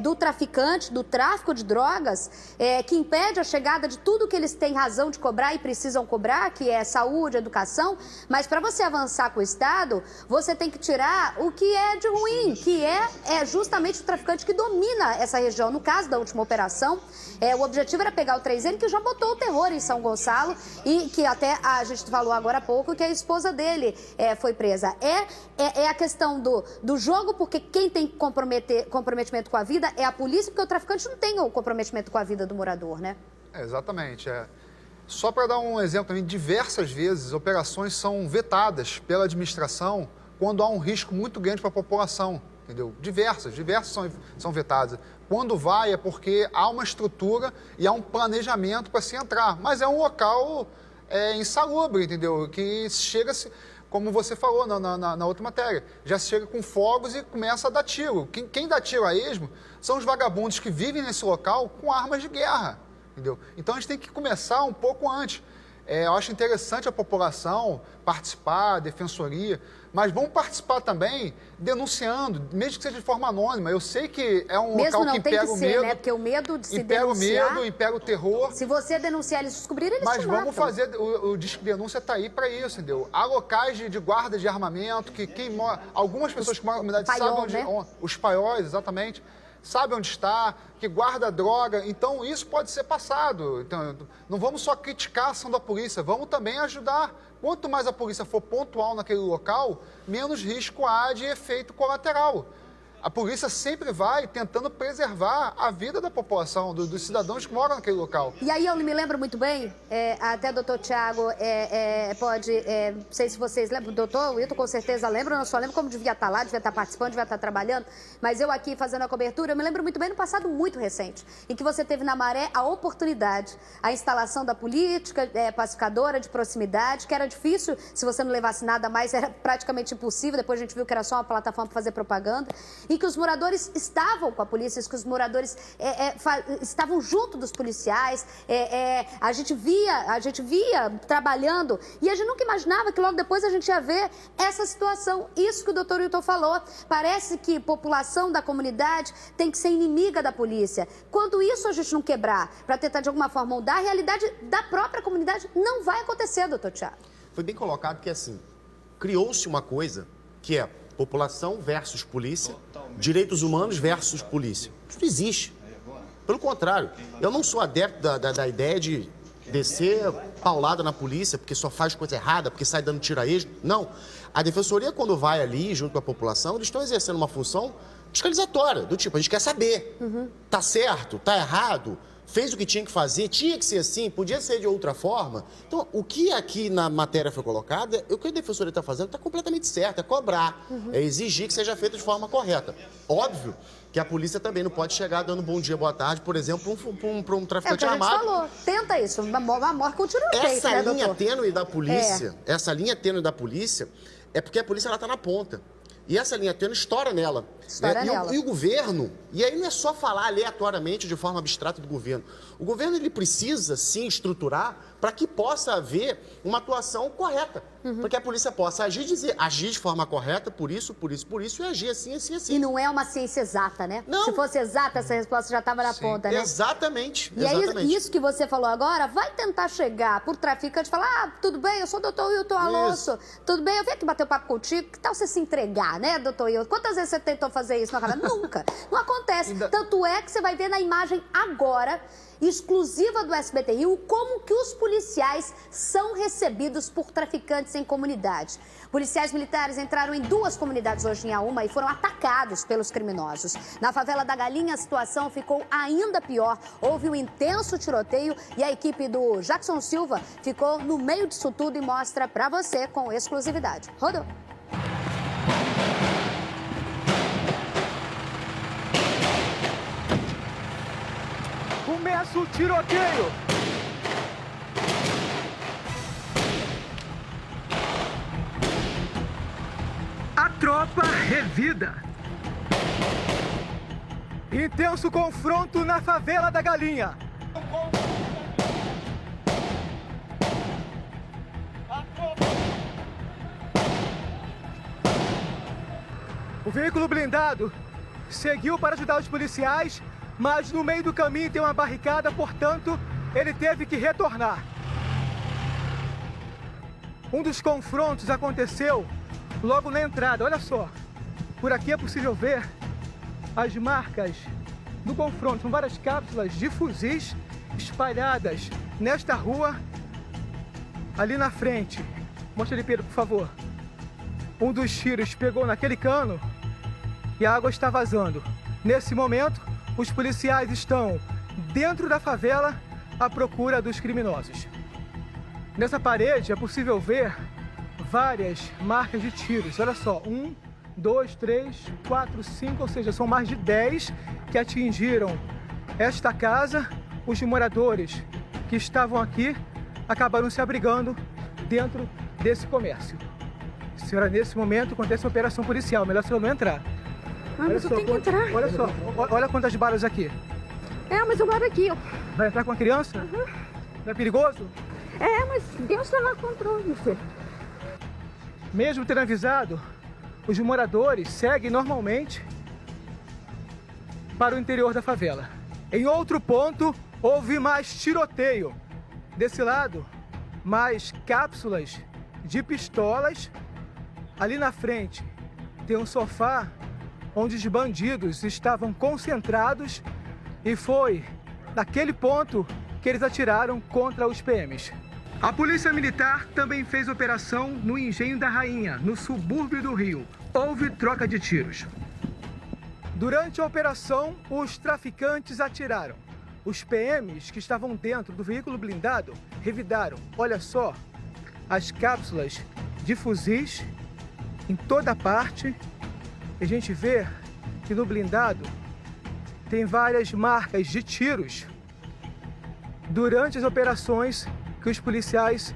do traficante, do tráfico de drogas, que impede a chegada de tudo que eles têm razão de cobrar e precisam cobrar, que é saúde, educação. Mas para você avançar com o Estado, você tem que tirar o que é de ruim, que é justamente o traficante que domina essa região. No caso da última operação, o objetivo era pegar o 3N, que já botou o terror em São Gonçalo e que até a gente falou agora há pouco que a esposa dele foi presa. É a questão do jogo, porque quem tem comprometimento com a vida é a polícia, porque o traficante não tem o comprometimento com a vida do morador, né? Exatamente. Só para dar um exemplo também, diversas vezes operações são vetadas pela administração quando há um risco muito grande para a população, entendeu? Diversas são vetadas. Quando vai é porque há uma estrutura e há um planejamento para se entrar, mas é um local insalubre, entendeu? Que chega-se, como você falou na outra matéria, já chega com fogos e começa a dar tiro. Quem dá tiro a esmo são os vagabundos que vivem nesse local com armas de guerra, entendeu? Então a gente tem que começar um pouco antes. Eu acho interessante a população participar, a defensoria, mas vamos participar também denunciando, mesmo que seja de forma anônima. Eu sei que é um local que impera o medo, né? Porque o medo de se impera denunciar... o medo, impera o terror. Se você denunciar, eles descobrirem, eles te matam. Mas vamos fazer, o Disque Denúncia está aí para isso, entendeu? Há locais de guarda de armamento, que algumas pessoas que moram na comunidade sabem onde... Né? Os paióis, exatamente. Sabe onde está, que guarda droga, então isso pode ser passado. Então, não vamos só criticar a ação da polícia, vamos também ajudar. Quanto mais a polícia for pontual naquele local, menos risco há de efeito colateral. a polícia sempre vai tentando preservar a vida da população, dos cidadãos que moram naquele local. E aí eu me lembro muito bem, até o doutor Tiago não sei se vocês lembram, o doutor Wilton com certeza lembra, eu não só lembro como devia estar lá, devia estar participando, devia estar trabalhando, mas eu aqui fazendo a cobertura, eu me lembro muito bem no passado muito recente, em que você teve na Maré a oportunidade, a instalação da política pacificadora de proximidade, que era difícil, se você não levasse nada mais, era praticamente impossível, depois a gente viu que era só uma plataforma para fazer propaganda, em que os moradores estavam com a polícia, que os moradores estavam junto dos policiais, a gente via trabalhando e a gente nunca imaginava que logo depois a gente ia ver essa situação. Isso que o doutor Wilton falou, parece que a população da comunidade tem que ser inimiga da polícia. Quando isso a gente não quebrar, para tentar de alguma forma mudar, a realidade da própria comunidade não vai acontecer, doutor Tiago. Foi bem colocado que, assim, criou-se uma coisa que é população versus polícia, direitos humanos versus polícia. Isso não existe. Pelo contrário, eu não sou adepto da ideia de descer paulada na polícia porque só faz coisa errada, porque sai dando tiro a esmo. Não. A defensoria, quando vai ali junto com a população, eles estão exercendo uma função fiscalizatória, do tipo, a gente quer saber, tá certo, tá errado, fez o que tinha que fazer, tinha que ser assim, podia ser de outra forma. Então, o que aqui na matéria foi colocado, o que a defensoria está fazendo está completamente certo, é cobrar, é exigir que seja feito de forma correta. Óbvio que a polícia também não pode chegar dando bom dia, boa tarde, por exemplo, para um traficante armado. É o que a gente falou, tenta isso, uma morte com tiro no peito, Essa né, linha doutor? tênue da polícia, é porque a polícia ela está na ponta. E essa linha tênue estoura nela. E o governo, e aí não é só falar aleatoriamente de forma abstrata do governo. O governo ele precisa, sim, estruturar para que possa haver uma atuação correta. Para que a polícia possa agir de forma correta, por isso, e agir assim. E não é uma ciência exata, né? Não. Se fosse exata, essa resposta já estava na ponta, né? Exatamente. E aí, isso que você falou agora, vai tentar chegar pro traficante e falar, tudo bem, eu sou o doutor Wilton Alonso, tudo bem, eu vim aqui bater um papo contigo, que tal você se entregar, né, doutor Wilton? Quantas vezes você tentou fazer isso? Nunca. Não acontece. Tanto é que você vai ver na imagem agora, exclusiva do SBT Rio, como que os policiais são recebidos por traficantes em comunidade. Policiais militares entraram em 2 comunidades hoje em Auma e foram atacados pelos criminosos. Na favela da Galinha, a situação ficou ainda pior. Houve um intenso tiroteio e a equipe do Jackson Silva ficou no meio disso tudo e mostra pra você com exclusividade. Rodou. Começa o tiroteio! A tropa revida. Intenso confronto na favela da Galinha. O veículo blindado seguiu para ajudar os policiais, mas no meio do caminho tem uma barricada, portanto, ele teve que retornar. Um dos confrontos aconteceu logo na entrada, olha só. Por aqui é possível ver as marcas do confronto. São várias cápsulas de fuzis espalhadas nesta rua, ali na frente. Mostra ali, Pedro, por favor. Um dos tiros pegou naquele cano e a água está vazando. Nesse momento, os policiais estão dentro da favela à procura dos criminosos. Nessa parede é possível ver várias marcas de tiros. Olha só, 1, 2, 3, 4, 5, ou seja, são mais de 10 que atingiram esta casa. Os moradores que estavam aqui acabaram se abrigando dentro desse comércio. Senhora, nesse momento acontece uma operação policial, melhor a senhora não entrar. Ah, mas eu tenho que entrar. Olha só, olha quantas balas aqui. Mas eu moro aqui, ó. Vai entrar com a criança? Não é perigoso? Mas Deus está lá controle, meu filho. Mesmo tendo avisado, os moradores seguem normalmente para o interior da favela. Em outro ponto, houve mais tiroteio. Desse lado, mais cápsulas de pistolas. Ali na frente, tem um sofá onde os bandidos estavam concentrados e foi naquele ponto que eles atiraram contra os PMs. A Polícia Militar também fez operação no Engenho da Rainha, no subúrbio do Rio. Houve troca de tiros. Durante a operação, os traficantes atiraram. Os PMs que estavam dentro do veículo blindado revidaram, olha só, as cápsulas de fuzis em toda parte. A gente vê que no blindado tem várias marcas de tiros durante as operações que os policiais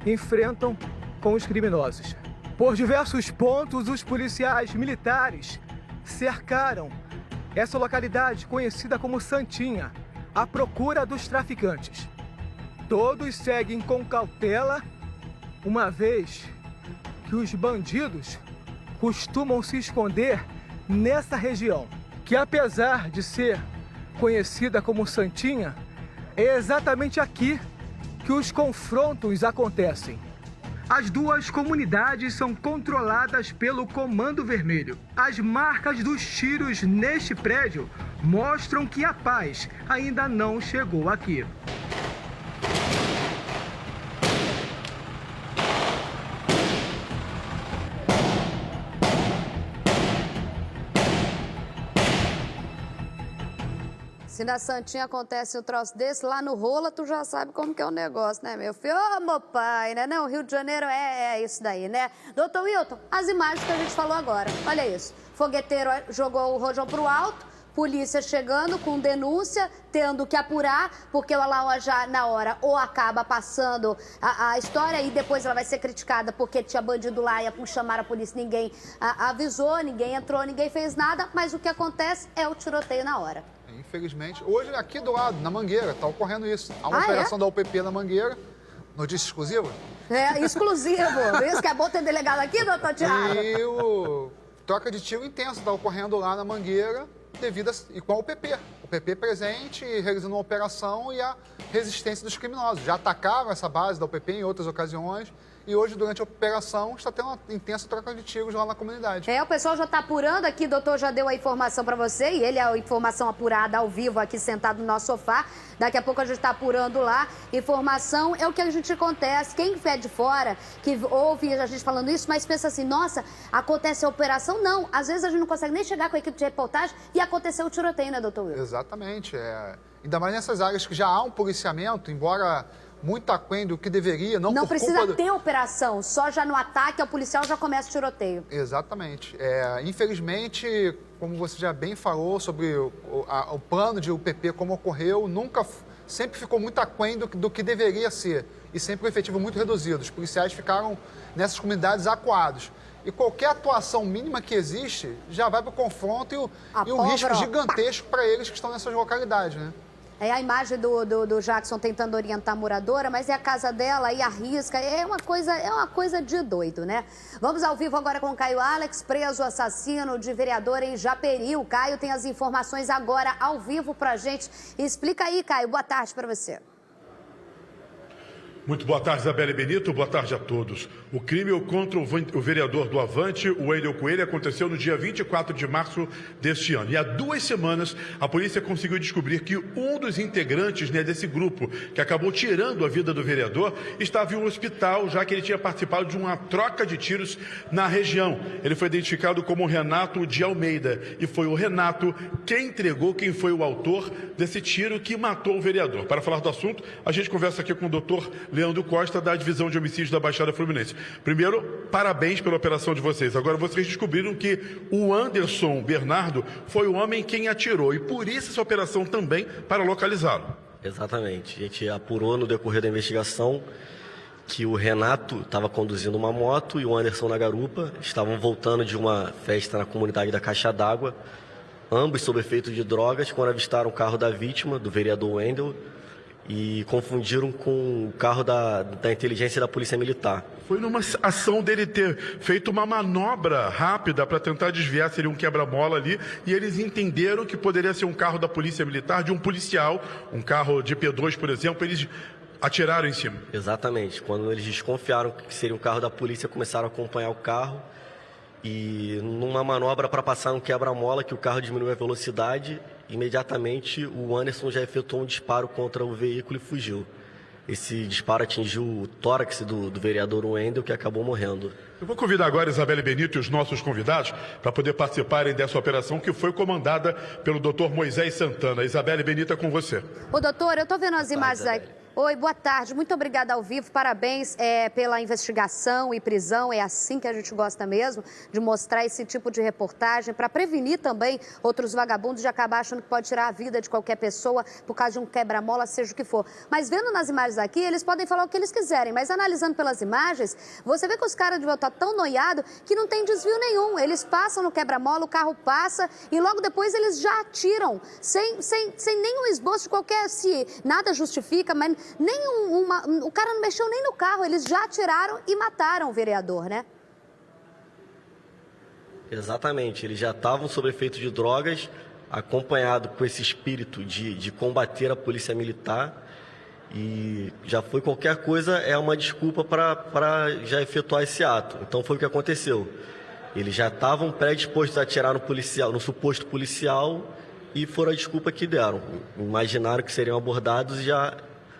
enfrentam com os criminosos. Por diversos pontos, os policiais militares cercaram essa localidade conhecida como Santinha, à procura dos traficantes. Todos seguem com cautela, uma vez que os bandidos costumam se esconder nessa região, que apesar de ser conhecida como Santinha, é exatamente aqui que os confrontos acontecem. As duas comunidades são controladas pelo Comando Vermelho. As marcas dos tiros neste prédio mostram que a paz ainda não chegou aqui. Se na Santinha acontece um troço desse, lá no Rola tu já sabe como que é o negócio, né, meu filho? Ô, meu pai, né? Não, Rio de Janeiro é isso daí, né? Doutor Wilton, as imagens que a gente falou agora, olha isso. Fogueteiro jogou o rojão pro alto, polícia chegando com denúncia, tendo que apurar, porque o Alaua já, na hora, ou acaba passando a história e depois ela vai ser criticada porque tinha bandido lá e chamaram a polícia, ninguém avisou, ninguém entrou, ninguém fez nada, mas o que acontece é o tiroteio na hora. Infelizmente, hoje aqui do lado, na Mangueira, está ocorrendo isso. Há uma operação da UPP na Mangueira, notícia exclusiva. É, exclusivo. Isso que é bom ter delegado aqui, doutor Thiago? E o troca de tiro intenso está ocorrendo lá na Mangueira, e com a UPP. O PP presente, realizando uma operação e a resistência dos criminosos. Já atacaram essa base da UPP em outras ocasiões. E hoje, durante a operação, está tendo uma intensa troca de tiros lá na comunidade. O pessoal já está apurando aqui, o doutor já deu a informação para você, e ele é a informação apurada ao vivo aqui sentado no nosso sofá. Daqui a pouco a gente está apurando lá. Informação é o que a gente acontece. Quem é de fora, que ouve a gente falando isso, mas pensa assim, nossa, acontece a operação? Não. Às vezes a gente não consegue nem chegar com a equipe de reportagem e aconteceu o tiroteio, né, doutor Will? Exatamente. Ainda mais nessas áreas que já há um policiamento, embora muito aquém do que deveria, não por precisa culpa ter operação, só já no ataque ao policial já começa o tiroteio. Exatamente. Infelizmente, como você já bem falou sobre o plano de UPP, como ocorreu, sempre ficou muito aquém do que deveria ser e sempre um efetivo muito reduzido. Os policiais ficaram nessas comunidades acuados. E qualquer atuação mínima que existe já vai para o confronto e o risco gigantesco para eles que estão nessas localidades, né? É a imagem do Jackson tentando orientar a moradora, mas é a casa dela e arrisca. É uma coisa de doido, né? Vamos ao vivo agora com o Caio Alex, preso assassino de vereador em Japeri. O Caio tem as informações agora ao vivo pra gente. Explica aí, Caio. Boa tarde para você. Muito boa tarde, Isabela Benito. Boa tarde a todos. O crime contra o vereador do Avante, o Wendel Coelho, aconteceu no dia 24 de março deste ano. E há 2 semanas, a polícia conseguiu descobrir que um dos integrantes desse grupo, que acabou tirando a vida do vereador, estava em um hospital, já que ele tinha participado de uma troca de tiros na região. Ele foi identificado como Renato de Almeida. E foi o Renato quem entregou quem foi o autor desse tiro que matou o vereador. Para falar do assunto, a gente conversa aqui com o doutor Leandro Costa, da Divisão de Homicídios da Baixada Fluminense. Primeiro, parabéns pela operação de vocês. Agora, vocês descobriram que o Anderson Bernardo foi o homem quem atirou, e por isso essa operação também para localizá-lo. Exatamente. A gente apurou no decorrer da investigação que o Renato estava conduzindo uma moto e o Anderson na garupa. Estavam voltando de uma festa na comunidade da Caixa d'Água, ambos sob efeito de drogas, quando avistaram o carro da vítima, do vereador Wendel, e confundiram com o carro da inteligência da Polícia Militar. Foi numa ação dele ter feito uma manobra rápida para tentar desviar, seria um quebra-mola ali, e eles entenderam que poderia ser um carro da Polícia Militar, de um policial, um carro de P2, por exemplo, eles atiraram em cima. Exatamente. Quando eles desconfiaram que seria um carro da polícia, começaram a acompanhar o carro, e numa manobra para passar um quebra-mola, que o carro diminuiu a velocidade, imediatamente o Anderson já efetuou um disparo contra o veículo e fugiu. esse disparo atingiu o tórax do vereador Wendel, que acabou morrendo. Eu vou convidar agora Isabelle Benito e os nossos convidados para poder participarem dessa operação que foi comandada pelo Dr. Moisés Santana. Isabelle Benito, é com você. Ô, doutor, eu tô vendo as imagens aqui. Oi, boa tarde. Muito obrigada ao vivo. Parabéns pela investigação e prisão. É assim que a gente gosta mesmo, de mostrar esse tipo de reportagem para prevenir também outros vagabundos de acabar achando que pode tirar a vida de qualquer pessoa por causa de um quebra-mola, seja o que for. Mas vendo nas imagens aqui, eles podem falar o que eles quiserem, mas analisando pelas imagens, você vê que os caras deviam estar tão noiados que não tem desvio nenhum. Eles passam no quebra-mola, o carro passa e logo depois eles já atiram, sem nenhum esboço de qualquer... Se nada justifica, mas o cara não mexeu nem no carro, eles já atiraram e mataram o vereador, né? Exatamente, eles já estavam sob efeito de drogas, acompanhado com esse espírito de combater a polícia militar, e já foi qualquer coisa, é uma desculpa para já efetuar esse ato. Então foi o que aconteceu. Eles já estavam predispostos a atirar no suposto policial e foram a desculpa que deram. Imaginaram que seriam abordados e já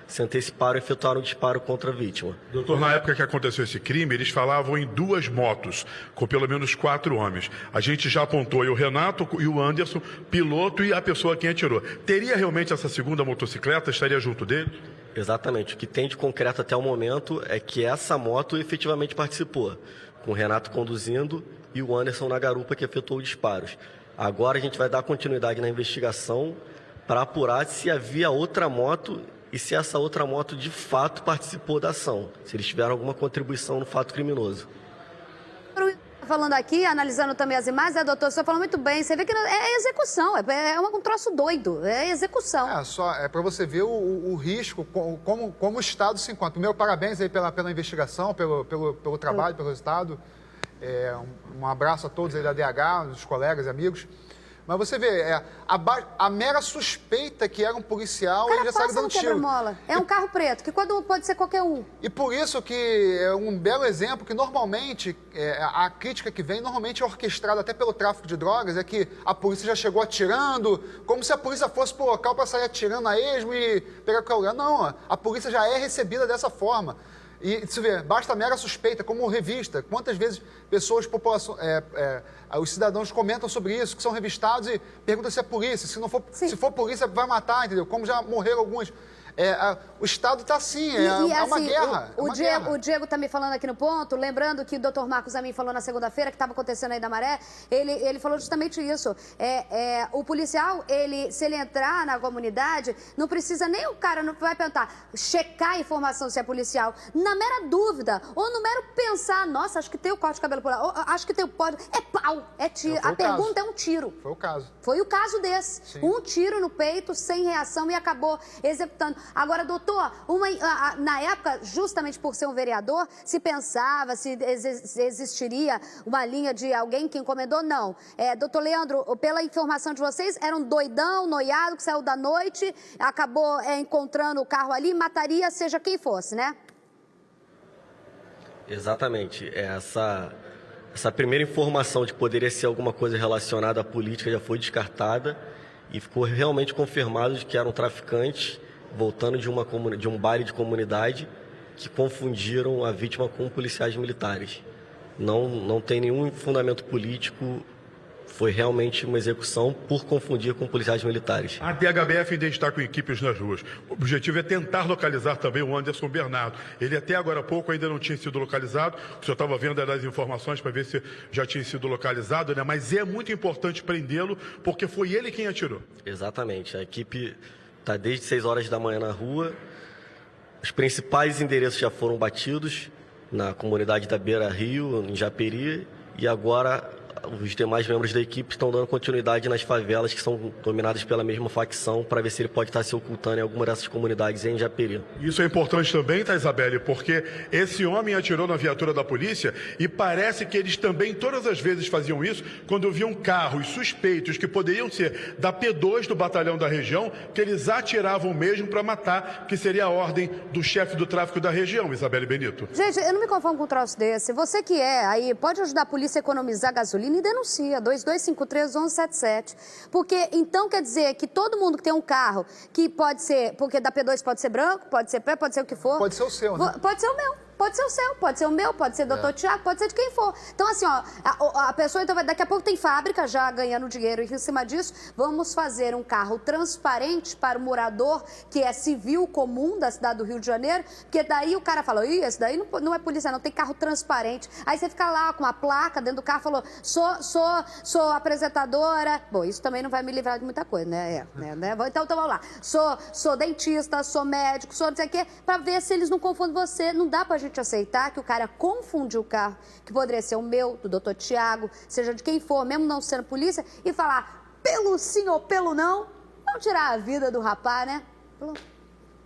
se anteciparam e efetuaram um disparo contra a vítima. Doutor, na época que aconteceu esse crime, eles falavam em 2 motos, com pelo menos 4 homens. A gente já apontou aí o Renato e o Anderson, piloto e a pessoa quem atirou. Teria realmente essa segunda motocicleta? Estaria junto deles? Exatamente. O que tem de concreto até o momento é que essa moto efetivamente participou, com o Renato conduzindo e o Anderson na garupa que efetuou os disparos. Agora a gente vai dar continuidade na investigação para apurar se havia outra moto e se essa outra moto de fato participou da ação, se eles tiveram alguma contribuição no fato criminoso. Falando aqui, analisando também as imagens, né, doutor? O senhor falou muito bem. Você vê que é execução, é um troço doido, é execução. É para você ver o risco, como o Estado se encontra. Meu parabéns aí pela investigação, pelo trabalho, pelo resultado. Um abraço a todos aí da DH, dos colegas e amigos. Mas você vê, a mera suspeita que era um policial, ele já saiu dando tiro. É um carro preto, que pode ser qualquer um. E por isso que é um belo exemplo que normalmente, a crítica que vem, normalmente é orquestrada até pelo tráfico de drogas, é que a polícia já chegou atirando, como se a polícia fosse pro local para sair atirando a esmo e pegar qualquer lugar. Não, a polícia já é recebida dessa forma. E se vê, basta a mera suspeita, como revista. Quantas vezes pessoas, os cidadãos comentam sobre isso, que são revistados e perguntam se é polícia. Se for polícia, vai matar, entendeu? Como já morreram alguns. O Estado está assim, uma guerra. O Diego está me falando aqui no ponto, lembrando que o Dr. Marcos Amin falou na segunda-feira, que estava acontecendo aí da Maré, ele falou justamente isso. O policial, se ele entrar na comunidade, não precisa nem o cara, não vai perguntar, checar a informação se é policial. Na mera dúvida, ou no mero pensar, nossa, acho que tem o corte de cabelo por lá, ou, acho que tem o pó, é pau, é tiro. A pergunta é um tiro. Foi o caso. Foi o caso desse. Sim. Um tiro no peito, sem reação, e acabou executando. Agora, doutor, na época, justamente por ser um vereador, se pensava se existiria uma linha de alguém que encomendou? Não. Doutor Leandro, pela informação de vocês, era um doidão, noiado, que saiu da noite, acabou encontrando o carro ali, mataria seja quem fosse, né? Exatamente. Essa primeira informação de que poderia ser alguma coisa relacionada à política já foi descartada e ficou realmente confirmado de que eram traficantes voltando de um baile de comunidade que confundiram a vítima com policiais militares. Não tem nenhum fundamento político, foi realmente uma execução por confundir com policiais militares. A DHBF ainda está com equipes nas ruas. O objetivo é tentar localizar também o Anderson Bernardo. Ele até agora há pouco ainda não tinha sido localizado. O senhor estava vendo as informações para ver se já tinha sido localizado, né? Mas é muito importante prendê-lo porque foi ele quem atirou. Exatamente. A equipe está desde 6 horas da manhã na rua. Os principais endereços já foram batidos na comunidade da Beira Rio, em Japeri, e agora os demais membros da equipe estão dando continuidade nas favelas que são dominadas pela mesma facção para ver se ele pode estar se ocultando em alguma dessas comunidades em Japeri. Isso é importante também, tá, Isabelle? Porque esse homem atirou na viatura da polícia e parece que eles também todas as vezes faziam isso quando viam carros suspeitos que poderiam ser da P2 do batalhão da região, que eles atiravam mesmo para matar, que seria a ordem do chefe do tráfico da região, Isabelle Benito. Gente, eu não me conformo com um troço desse. Você que aí pode ajudar a polícia a economizar gasolina me denuncia, 2253-1177. Porque, então, quer dizer que todo mundo que tem um carro, que pode ser, porque da P2 pode ser branco, pode ser pé, pode ser o que for. Pode ser o seu, né? Pode ser o meu. Pode ser o seu, pode ser o meu, pode ser do Dr. Tiago, pode ser de quem for. Então, assim, ó, a pessoa, então, daqui a pouco tem fábrica já ganhando dinheiro em cima disso. Vamos fazer um carro transparente para o morador que é civil comum da cidade do Rio de Janeiro, porque daí o cara fala, ih, esse daí não é polícia, não, tem carro transparente. Aí você fica lá com uma placa dentro do carro, falou, sou apresentadora. Bom, isso também não vai me livrar de muita coisa, né? Então, vamos lá. Sou dentista, sou médico, sou não sei o quê, para ver se eles não confundem você. Não dá pra gente aceitar que o cara confundiu o carro, que poderia ser o meu, do Dr. Tiago, seja de quem for, mesmo não sendo polícia, e falar pelo sim ou pelo não, vamos tirar a vida do rapaz,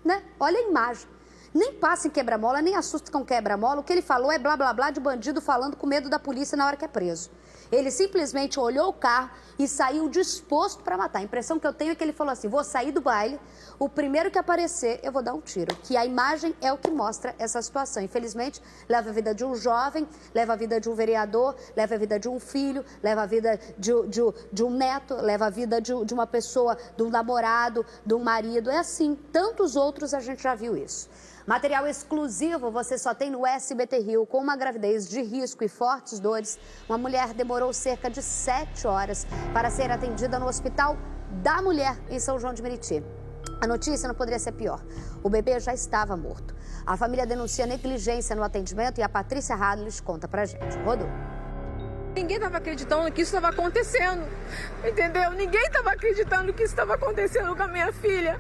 né? Olha a imagem. Nem passa em quebra-mola, nem assusta com quebra-mola. O que ele falou é blá, blá, blá de bandido falando com medo da polícia na hora que é preso. Ele simplesmente olhou o carro e saiu disposto para matar. A impressão que eu tenho é que ele falou assim, vou sair do baile, o primeiro que aparecer eu vou dar um tiro. Que a imagem é o que mostra essa situação. Infelizmente, leva a vida de um jovem, leva a vida de um vereador, leva a vida de um filho, leva a vida de um neto, leva a vida de uma pessoa, de um namorado, de um marido. É assim, tantos outros a gente já viu isso. Material exclusivo você só tem no SBT Rio. Com uma gravidez de risco e fortes dores, uma mulher demorou cerca de 7 horas para ser atendida no Hospital da Mulher, em São João de Meriti. A notícia não poderia ser pior. O bebê já estava morto. A família denuncia negligência no atendimento e a Patrícia Hadles conta pra gente. Rodou. Ninguém estava acreditando que isso estava acontecendo, entendeu? Ninguém estava acreditando que isso estava acontecendo com a minha filha,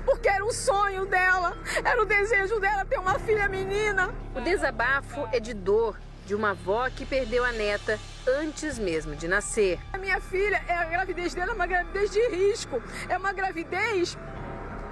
porque era um sonho dela, era o desejo dela ter uma filha menina. O desabafo é de dor de uma avó que perdeu a neta antes mesmo de nascer. A minha filha, a gravidez dela é uma gravidez de risco, é uma gravidez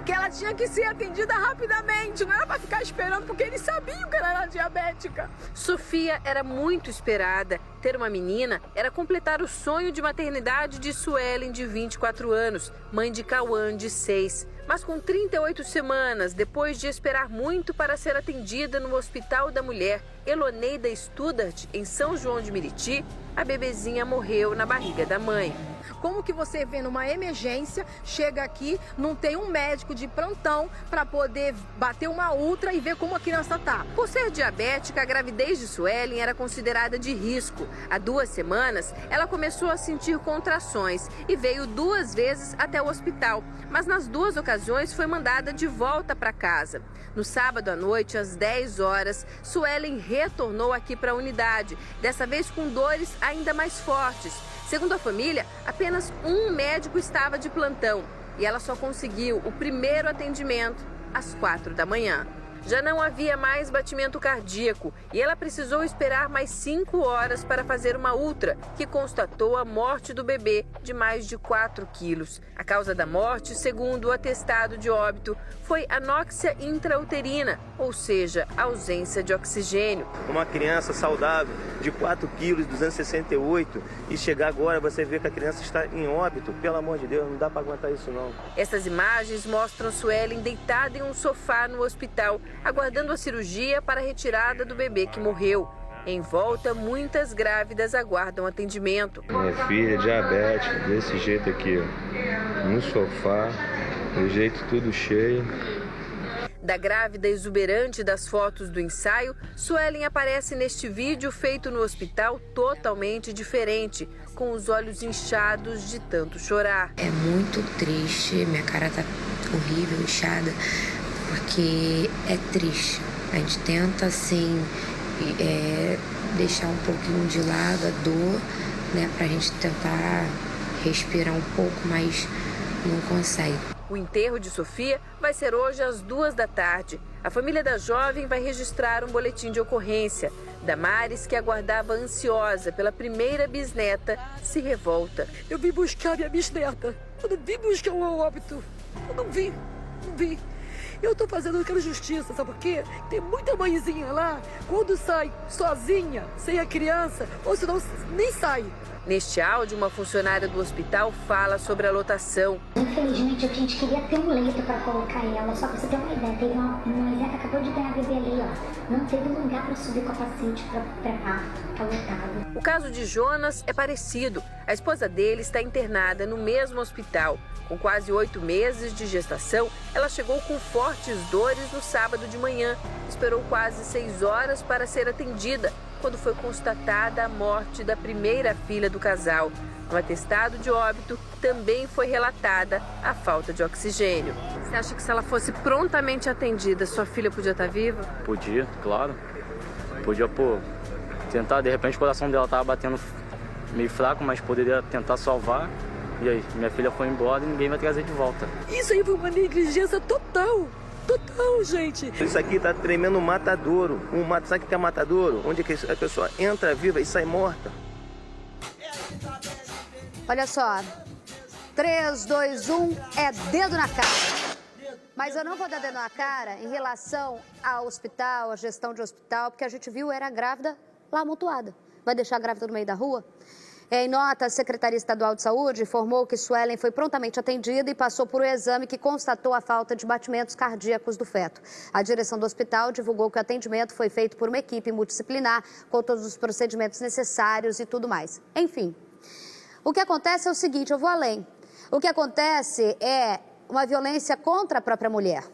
que ela tinha que ser atendida rapidamente, não era para ficar esperando, porque eles sabiam que ela era diabética. Sofia era muito esperada. Ter uma menina era completar o sonho de maternidade de Suelen, de 24 anos, mãe de Cauã, de 6. Mas com 38 semanas, depois de esperar muito para ser atendida no Hospital da Mulher Eloneida Studart, em São João de Meriti, a bebezinha morreu na barriga da mãe. Como que você vê numa emergência, chega aqui, não tem um médico de plantão para poder bater uma ultra e ver como a criança tá? Por ser diabética, a gravidez de Suelen era considerada de risco. Há 2 semanas, ela começou a sentir contrações e veio 2 vezes até o hospital, mas nas 2 ocasiões foi mandada de volta para casa. No sábado à noite, às 10 horas, Suelen retornou aqui para a unidade, dessa vez com dores ainda mais fortes. Segundo a família, apenas um médico estava de plantão e ela só conseguiu o primeiro atendimento às 4 da manhã. Já não havia mais batimento cardíaco e ela precisou esperar mais 5 horas para fazer uma ultra, que constatou a morte do bebê de mais de 4 quilos. A causa da morte, segundo o atestado de óbito, foi anóxia intrauterina, ou seja, ausência de oxigênio. Uma criança saudável de 4 quilos, 268, e chegar agora você vê que a criança está em óbito. Pelo amor de Deus, não dá para aguentar isso não. Essas imagens mostram Suelen deitada em um sofá no hospital, aguardando a cirurgia para a retirada do bebê que morreu. Em volta, muitas grávidas aguardam atendimento. Minha filha diabética, desse jeito aqui, ó, no sofá, do jeito tudo cheio. Da grávida exuberante das fotos do ensaio, Suelen aparece neste vídeo feito no hospital totalmente diferente, com os olhos inchados de tanto chorar. É muito triste, minha cara tá horrível, inchada, porque é triste. A gente tenta, assim, deixar um pouquinho de lado a dor, né, pra gente tentar respirar um pouco, mas não consegue. O enterro de Sofia vai ser hoje às 2 da tarde. A família da jovem vai registrar um boletim de ocorrência. Damares, que aguardava ansiosa pela primeira bisneta, se revolta. Eu vim buscar minha bisneta. Eu não vim buscar o óbito. Eu não vim. Eu tô fazendo aquela justiça, sabe por quê? Tem muita mãezinha lá, quando sai sozinha, sem a criança, ou senão nem sai. Neste áudio, uma funcionária do hospital fala sobre a lotação. Infelizmente, a gente queria ter um leito para colocar ela, só para você ter uma ideia. Teve uma mulher que acabou de ganhar a bebê ali, ó. Não teve lugar para subir com a paciente para parto, tá lotado. O caso de Jonas é parecido. A esposa dele está internada no mesmo hospital. Com quase 8 meses de gestação, ela chegou com fortes dores no sábado de manhã. Esperou quase 6 horas para ser atendida, quando foi constatada a morte da primeira filha do casal. No atestado de óbito, também foi relatada a falta de oxigênio. Você acha que se ela fosse prontamente atendida, sua filha podia estar viva? Podia, claro. Podia, tentar, de repente o coração dela estava batendo meio fraco, mas poderia tentar salvar. E aí, minha filha foi embora e ninguém vai trazer de volta. Isso aí foi uma negligência total. Total, gente. Isso aqui tá tremendo um matadouro. Sabe o que é matadouro? Onde a pessoa entra viva e sai morta. Olha só, 3, 2, 1, é dedo na cara. Mas eu não vou dar dedo na cara em relação ao hospital, à gestão de hospital, porque a gente viu era grávida lá amontoada. Vai deixar a grávida no meio da rua? Em nota, a Secretaria Estadual de Saúde informou que Suelen foi prontamente atendida e passou por um exame que constatou a falta de batimentos cardíacos do feto. A direção do hospital divulgou que o atendimento foi feito por uma equipe multidisciplinar, com todos os procedimentos necessários e tudo mais. Enfim, o que acontece é o seguinte, eu vou além. O que acontece é uma violência contra a própria mulher.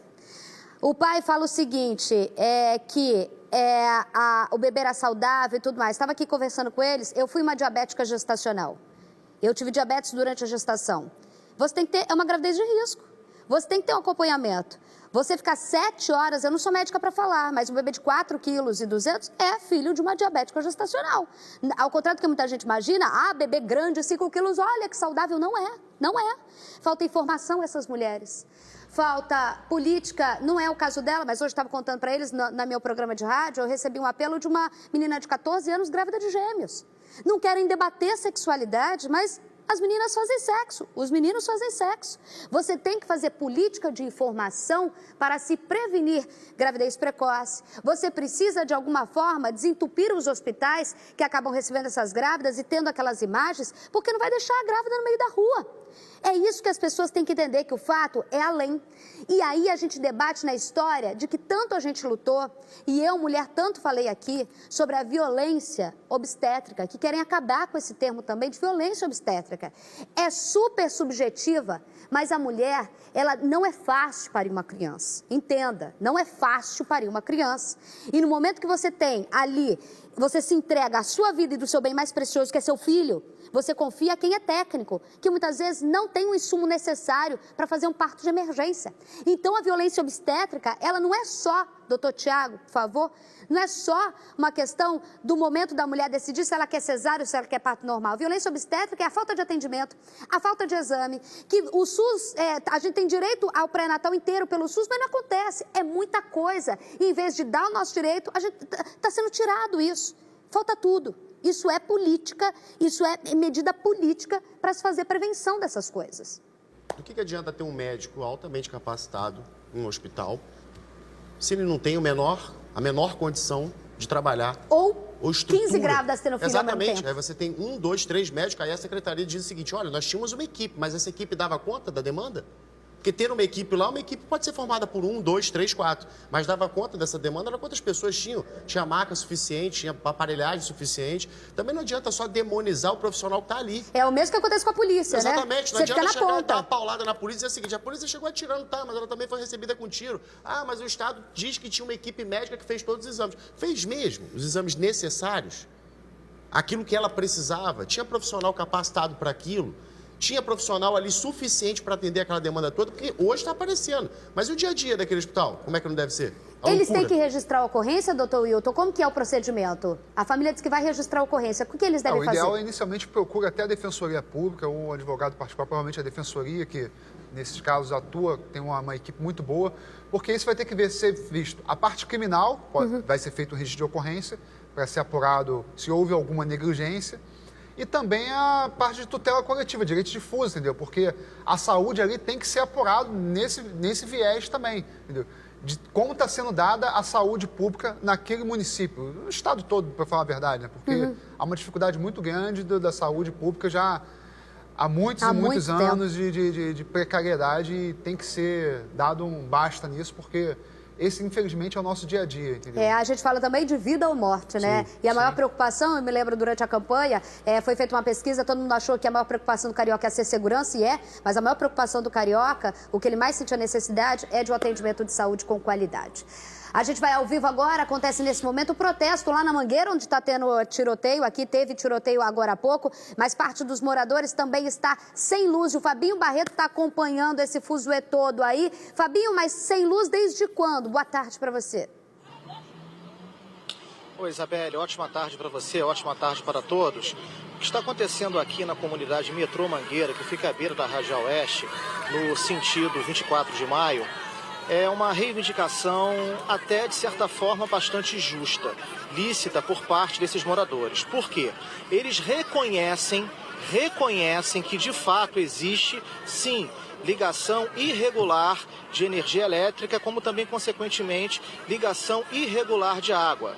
O pai fala o seguinte, que o bebê era saudável e tudo mais. Estava aqui conversando com eles, eu fui uma diabética gestacional. Eu tive diabetes durante a gestação. Você tem que ter, é uma gravidez de risco. Você tem que ter um acompanhamento. Você ficar 7 horas, eu não sou médica para falar, mas um bebê de 4,2 kg é filho de uma diabética gestacional. Ao contrário do que muita gente imagina, bebê grande, 5 quilos, olha que saudável. Não é, não é. Falta informação a essas mulheres. Falta política, não é o caso dela, mas hoje estava contando para eles, no meu programa de rádio, eu recebi um apelo de uma menina de 14 anos grávida de gêmeos. Não querem debater sexualidade, mas as meninas fazem sexo, os meninos fazem sexo. Você tem que fazer política de informação para se prevenir gravidez precoce. Você precisa, de alguma forma, desentupir os hospitais que acabam recebendo essas grávidas e tendo aquelas imagens, porque não vai deixar a grávida no meio da rua. É isso que as pessoas têm que entender, que o fato é além. E aí a gente debate na história de que tanto a gente lutou, e eu, mulher, tanto falei aqui, sobre a violência obstétrica, que querem acabar com esse termo também de violência obstétrica. É super subjetiva, mas a mulher, ela não é fácil parir uma criança. Entenda, não é fácil parir uma criança. E no momento que você tem ali, você se entrega à sua vida e do seu bem mais precioso, que é seu filho, você confia a quem é técnico, que muitas vezes não tem o insumo necessário para fazer um parto de emergência. Então, a violência obstétrica, ela não é só, doutor Tiago, por favor, não é só uma questão do momento da mulher decidir se ela quer cesárea ou se ela quer parto normal. Violência obstétrica é a falta de atendimento, a falta de exame, que o SUS, a gente tem direito ao pré-natal inteiro pelo SUS, mas não acontece. É muita coisa. E, em vez de dar o nosso direito, a gente está sendo tirado isso. Falta tudo. Isso é política, isso é medida política para se fazer prevenção dessas coisas. Do que adianta ter um médico altamente capacitado em um hospital se ele não tem a menor condição de trabalhar? Ou 15 grávidas tendo filho ao mesmo tempo. Exatamente. Aí você tem 1, 2, 3 médicos, aí a secretaria diz o seguinte, olha, nós tínhamos uma equipe, mas essa equipe dava conta da demanda? Porque ter uma equipe lá, uma equipe pode ser formada por 1, 2, 3, 4, mas dava conta dessa demanda, era quantas pessoas tinham? Tinha maca suficiente, tinha aparelhagem suficiente. Também não adianta só demonizar o profissional que está ali. É o mesmo que acontece com a polícia, Exatamente. Né? Não adianta chegar e dar uma paulada na polícia e dizer o seguinte, a polícia chegou atirando, tá, mas ela também foi recebida com tiro. Mas o Estado diz que tinha uma equipe médica que fez todos os exames. Fez mesmo os exames necessários? Aquilo que ela precisava? Tinha profissional capacitado para aquilo? Tinha profissional ali suficiente para atender aquela demanda toda, porque hoje está aparecendo. Mas e o dia a dia daquele hospital? Como é que não deve ser? Eles têm que registrar a ocorrência, doutor Wilton? Como que é o procedimento? A família diz que vai registrar a ocorrência. O que eles devem fazer? O ideal é, inicialmente, procura até a Defensoria Pública, ou um advogado particular, provavelmente a Defensoria, que nesses casos atua, tem uma equipe muito boa, porque isso vai ter que ser visto. A parte criminal, vai ser feito um registro de ocorrência, para ser apurado se houve alguma negligência. E também a parte de tutela coletiva, direito difuso, entendeu? Porque a saúde ali tem que ser apurado nesse viés também, entendeu? de como está sendo dada a saúde pública naquele município, no estado todo, para falar a verdade, né? Porque há uma dificuldade muito grande da saúde pública já há muitos e muitos anos de precariedade, e tem que ser dado um basta nisso, porque esse, infelizmente, é o nosso dia a dia, entendeu? A gente fala também de vida ou morte, né? Sim, e a maior preocupação, eu me lembro durante a campanha, foi feita uma pesquisa, todo mundo achou que a maior preocupação do carioca é ser segurança, e mas a maior preocupação do carioca, o que ele mais sentia necessidade, é de um atendimento de saúde com qualidade. A gente vai ao vivo agora, acontece nesse momento o protesto lá na Mangueira, onde está tendo tiroteio. Aqui teve tiroteio agora há pouco, mas parte dos moradores também está sem luz. E o Fabinho Barreto está acompanhando esse fuzuê todo aí. Fabinho, mas sem luz desde quando? Boa tarde para você. Oi, Isabelle, ótima tarde para você, ótima tarde para todos. O que está acontecendo aqui na comunidade Metrô Mangueira, que fica à beira da Radial Oeste, no sentido 24 de maio, é uma reivindicação até, de certa forma, bastante justa, lícita por parte desses moradores. Por quê? Eles reconhecem que, de fato, existe, sim, ligação irregular de energia elétrica, como também, consequentemente, ligação irregular de água.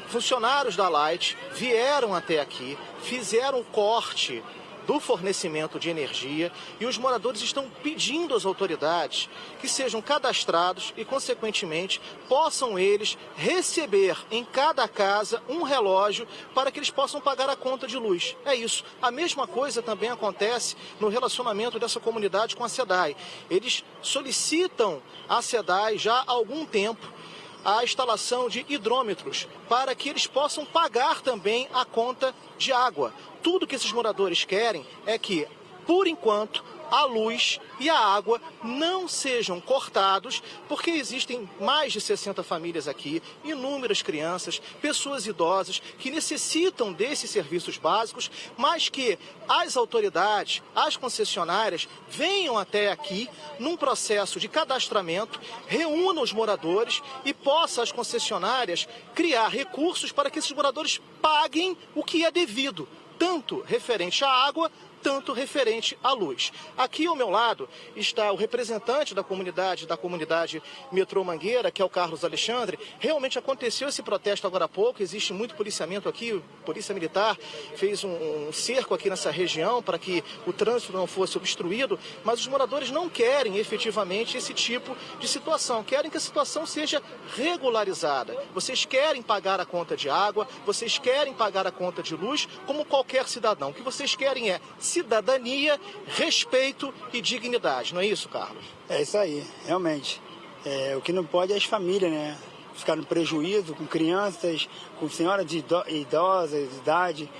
Funcionários da Light vieram até aqui, fizeram o corte do fornecimento de energia, e os moradores estão pedindo às autoridades que sejam cadastrados e, consequentemente, possam eles receber em cada casa um relógio para que eles possam pagar a conta de luz. É isso. A mesma coisa também acontece no relacionamento dessa comunidade com a SEDAI. Eles solicitam à SEDAI já há algum tempo a instalação de hidrômetros para que eles possam pagar também a conta de água. Tudo que esses moradores querem é que, por enquanto, a luz e a água não sejam cortados, porque existem mais de 60 famílias aqui, inúmeras crianças, pessoas idosas que necessitam desses serviços básicos, mas que as autoridades, as concessionárias, venham até aqui num processo de cadastramento, reúnam os moradores e possam as concessionárias criar recursos para que esses moradores paguem o que é devido, tanto referente à água, tanto referente à luz. Aqui ao meu lado está o representante da comunidade Metrô Mangueira, que é o Carlos Alexandre. Realmente aconteceu esse protesto agora há pouco, existe muito policiamento aqui, Polícia Militar fez um cerco aqui nessa região para que o trânsito não fosse obstruído, mas os moradores não querem efetivamente esse tipo de situação, querem que a situação seja regularizada. Vocês querem pagar a conta de água, vocês querem pagar a conta de luz como qualquer cidadão. O que vocês querem é cidadania, respeito e dignidade. Não é isso, Carlos? É isso aí, realmente. O que não pode é as famílias, né? Ficar no prejuízo com crianças, com senhoras idosas, de idade.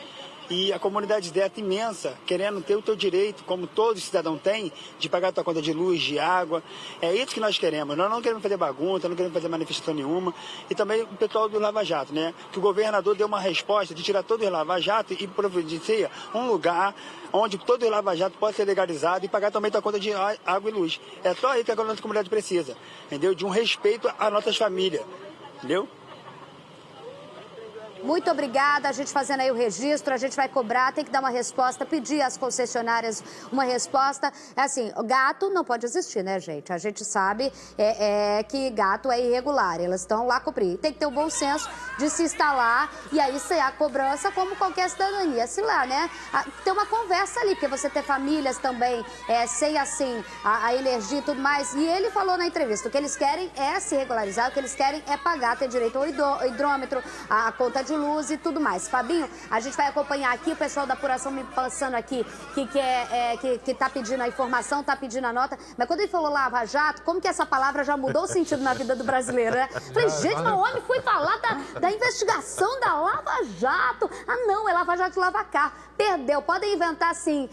E a comunidade dessa imensa, querendo ter o teu direito, como todo cidadão tem, de pagar a tua conta de luz, de água. É isso que nós queremos. Nós não queremos fazer bagunça, não queremos fazer manifestação nenhuma. E também o pessoal do Lava Jato, né? Que o governador deu uma resposta de tirar todo o Lava Jato e providencia um lugar onde todo o Lava Jato pode ser legalizado e pagar também a conta de água e luz. É só isso que a nossa comunidade precisa, entendeu? De um respeito às nossas famílias, entendeu? Muito obrigada, a gente fazendo aí o registro, a gente vai cobrar, tem que dar uma resposta, pedir às concessionárias uma resposta. Assim, gato não pode existir, né, gente? A gente sabe que gato é irregular, elas estão lá cumprir. Tem que ter o bom senso de se instalar e aí ser a cobrança como qualquer cidadania. Se lá, né, ter uma conversa ali, porque você ter famílias também sem, assim, a energia e tudo mais. E ele falou na entrevista, o que eles querem é se regularizar, o que eles querem é pagar, ter direito ao hidrômetro, a conta de luz e tudo mais. Fabinho, a gente vai acompanhar aqui, o pessoal da apuração me passando aqui que tá pedindo a informação, tá pedindo a nota, mas quando ele falou Lava Jato, como que essa palavra já mudou o sentido na vida do brasileiro, né? Falei, gente, mas o homem foi falar da investigação da Lava Jato. Ah, não, é Lava Jato e Lava Carro. Perdeu, podem inventar assim,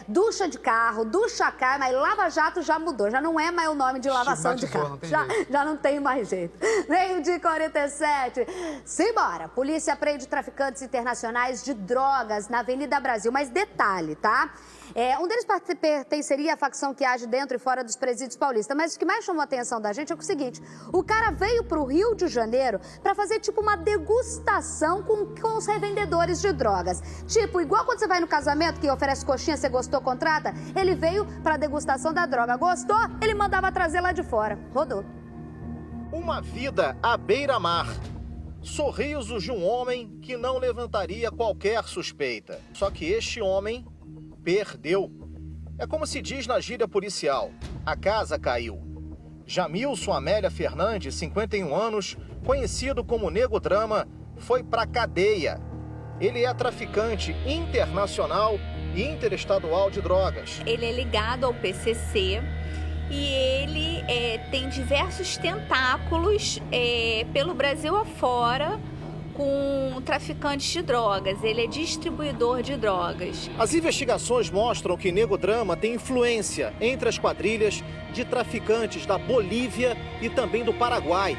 ducha de carro, ducha carro, mas Lava Jato já mudou, já não é mais o nome de lavação de carro. Já não tem mais jeito. 12h47. Simbora. Polícia prende traficantes internacionais de drogas na Avenida Brasil. Mas detalhe, tá? Um deles pertenceria à facção que age dentro e fora dos presídios paulistas. Mas o que mais chamou a atenção da gente é o seguinte: o cara veio pro Rio de Janeiro para fazer tipo uma degustação com os revendedores de drogas. Tipo, igual quando você vai no casamento que oferece coxinha, você gostou, contrata? Ele veio pra degustação da droga. Gostou? Ele mandava trazer lá de fora. Rodou. Uma vida à beira-mar. Sorrisos de um homem que não levantaria qualquer suspeita. Só que este homem perdeu. É como se diz na gíria policial: a casa caiu. Jamilson Amélia Fernandes, 51 anos, conhecido como Nego Drama, foi pra cadeia. Ele é traficante internacional e interestadual de drogas. Ele é ligado ao PCC e ele tem diversos tentáculos pelo Brasil afora com traficantes de drogas. Ele é distribuidor de drogas. As investigações mostram que Nego Drama tem influência entre as quadrilhas de traficantes da Bolívia e também do Paraguai.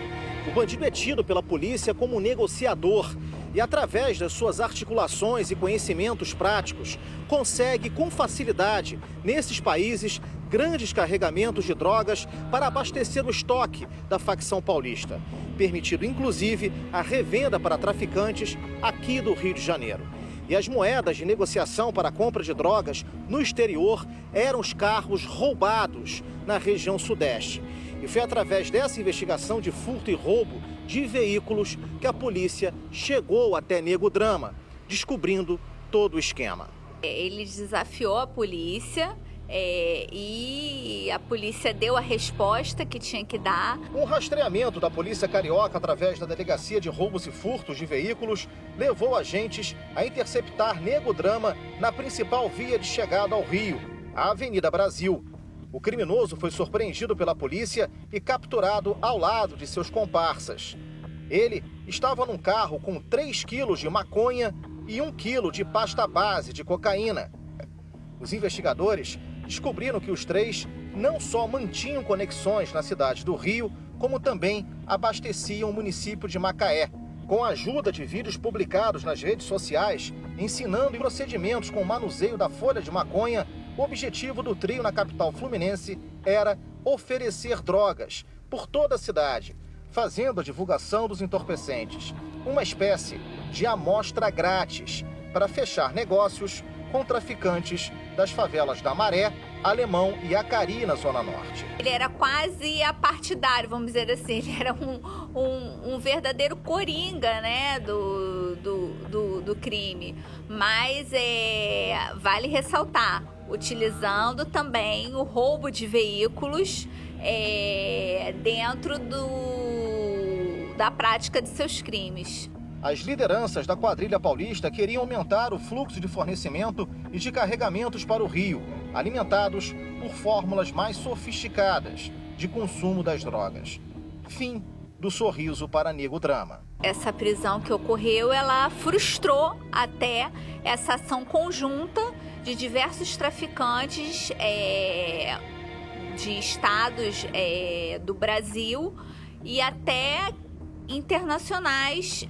O bandido é tido pela polícia como negociador e, através das suas articulações e conhecimentos práticos, consegue com facilidade, nesses países, grandes carregamentos de drogas para abastecer o estoque da facção paulista, permitido inclusive a revenda para traficantes aqui do Rio de Janeiro. E as moedas de negociação para a compra de drogas no exterior eram os carros roubados na região sudeste. E foi através dessa investigação de furto e roubo de veículos que a polícia chegou até Nego Drama, descobrindo todo o esquema. Ele desafiou a polícia e a polícia deu a resposta que tinha que dar. Um rastreamento da polícia carioca através da Delegacia de Roubos e Furtos de Veículos levou agentes a interceptar Nego Drama na principal via de chegada ao Rio, a Avenida Brasil. O criminoso foi surpreendido pela polícia e capturado ao lado de seus comparsas. Ele estava num carro com 3 quilos de maconha e 1 quilo de pasta base de cocaína. Os investigadores descobriram que os 3 não só mantinham conexões na cidade do Rio, como também abasteciam o município de Macaé. Com a ajuda de vídeos publicados nas redes sociais, ensinando procedimentos com o manuseio da folha de maconha, o objetivo do trio na capital fluminense era oferecer drogas por toda a cidade, fazendo a divulgação dos entorpecentes, uma espécie de amostra grátis para fechar negócios com traficantes das favelas da Maré, Alemão e Acari, na Zona Norte. Ele era quase apartidário, vamos dizer assim. Ele era um verdadeiro coringa, né, do crime. Mas vale ressaltar, utilizando também o roubo de veículos dentro da prática de seus crimes. As lideranças da quadrilha paulista queriam aumentar o fluxo de fornecimento e de carregamentos para o Rio, alimentados por fórmulas mais sofisticadas de consumo das drogas. Fim do sorriso para Nego Drama. Essa prisão que ocorreu, ela frustrou até essa ação conjunta de diversos traficantes de estados do Brasil e até internacionais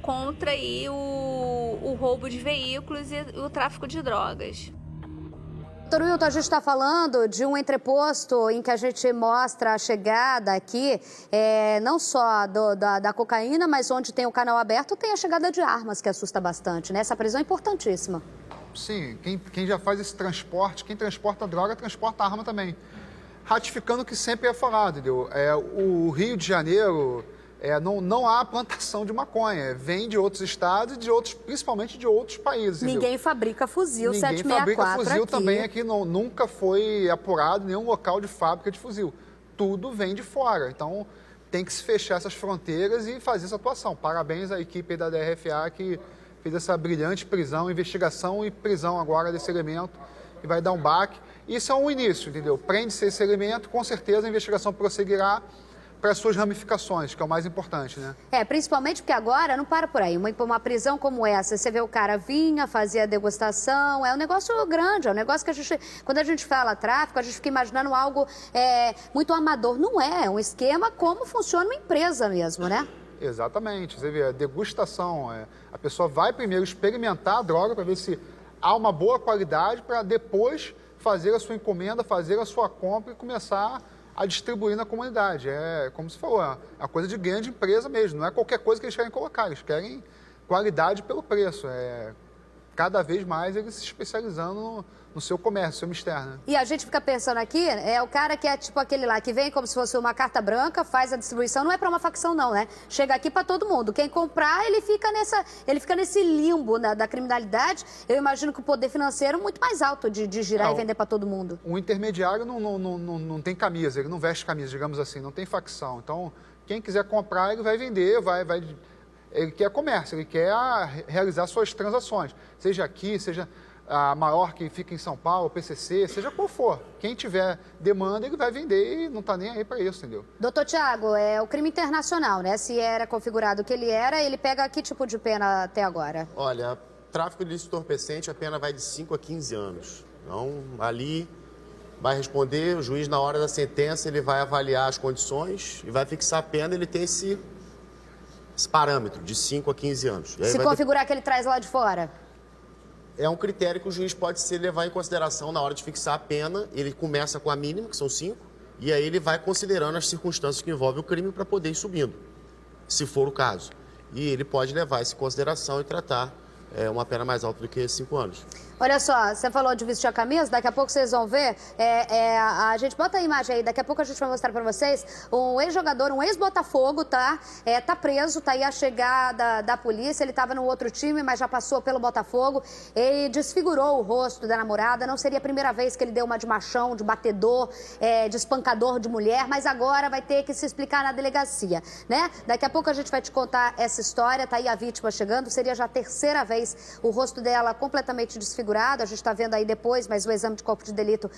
contra aí o roubo de veículos e o tráfico de drogas. Doutor Wilton, a gente está falando de um entreposto em que a gente mostra a chegada aqui, não só da cocaína, mas onde tem o canal aberto, tem a chegada de armas, que assusta bastante, né? Essa prisão é importantíssima. Sim, quem já faz esse transporte, quem transporta droga, transporta arma também. Ratificando o que sempre é falado, entendeu? O Rio de Janeiro... não há plantação de maconha, vem de outros estados e principalmente de outros países. Ninguém fabrica fuzil. Ninguém 764 fabrica fuzil aqui. também aqui, nunca foi apurado nenhum local de fábrica de fuzil. Tudo vem de fora, então tem que se fechar essas fronteiras e fazer essa atuação. Parabéns à equipe da DRFA que fez essa brilhante prisão, investigação e prisão agora desse elemento e vai dar um baque. Isso é um início, entendeu? Prende-se esse elemento, com certeza a investigação prosseguirá para as suas ramificações, que é o mais importante, né? Principalmente porque agora não para por aí. Uma prisão como essa, você vê o cara vinha, fazia a degustação, é um negócio grande, é um negócio que quando a gente fala tráfico, a gente fica imaginando algo muito amador. Não é um esquema como funciona uma empresa mesmo, né? Exatamente, você vê a degustação, a pessoa vai primeiro experimentar a droga para ver se há uma boa qualidade para depois fazer a sua encomenda, fazer a sua compra e começar a distribuir na comunidade. Como você falou, é uma coisa de grande empresa mesmo, não é qualquer coisa que eles querem colocar, eles querem qualidade pelo preço. cada vez mais ele se especializando no seu comércio, seu mistério, né? E a gente fica pensando aqui, é o cara que é tipo aquele lá, que vem como se fosse uma carta branca, faz a distribuição, não é para uma facção não, né? Chega aqui para todo mundo. Quem comprar, ele fica nesse limbo da criminalidade. Eu imagino que o poder financeiro é muito mais alto de girar e vender para todo mundo. Um intermediário não tem camisa, ele não veste camisa, digamos assim, não tem facção. Então, quem quiser comprar, ele vai vender, ele quer comércio, ele quer realizar suas transações. Seja aqui, seja a maior que fica em São Paulo, PCC, seja qual for. Quem tiver demanda, ele vai vender e não está nem aí para isso, entendeu? Doutor Tiago, é o crime internacional, né? Se era configurado o que ele pega que tipo de pena até agora? Olha, tráfico ilícito entorpecente, a pena vai de 5 a 15 anos. Então, ali vai responder, o juiz, na hora da sentença, ele vai avaliar as condições e vai fixar a pena, ele tem esse parâmetro de 5 a 15 anos. Se configurar que ele traz lá de fora? É um critério que o juiz pode se levar em consideração na hora de fixar a pena. Ele começa com a mínima, que são 5, e aí ele vai considerando as circunstâncias que envolvem o crime para poder ir subindo, se for o caso. E ele pode levar isso em consideração e tratar uma pena mais alta do que 5 anos. Olha só, você falou de vestir a camisa, daqui a pouco vocês vão ver, a gente bota a imagem aí, daqui a pouco a gente vai mostrar pra vocês, um ex-jogador, um ex-Botafogo, tá? Tá preso, tá aí a chegada da polícia, ele tava no outro time, mas já passou pelo Botafogo, ele desfigurou o rosto da namorada, não seria a primeira vez que ele deu uma de machão, de batedor, de espancador de mulher, mas agora vai ter que se explicar na delegacia, né? Daqui a pouco a gente vai te contar essa história, tá aí a vítima chegando, seria já a terceira vez o rosto dela completamente desfigurado. A gente está vendo aí depois, mas o exame de corpo de delito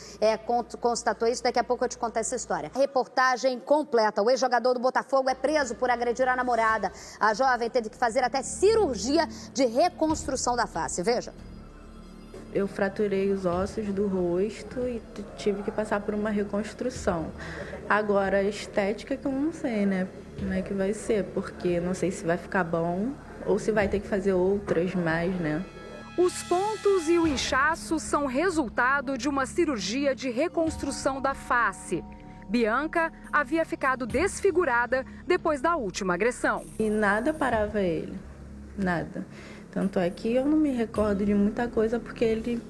constatou isso. Daqui a pouco eu te conto essa história. Reportagem completa. O ex-jogador do Botafogo é preso por agredir a namorada. A jovem teve que fazer até cirurgia de reconstrução da face. Veja. Eu fraturei os ossos do rosto e tive que passar por uma reconstrução. Agora, a estética que eu não sei, né? Como é que vai ser, porque não sei se vai ficar bom ou se vai ter que fazer outras mais, né? Os pontos e o inchaço são resultado de uma cirurgia de reconstrução da face. Bianca havia ficado desfigurada depois da última agressão. E nada parava ele, nada. Tanto é que eu não me recordo de muita coisa porque ele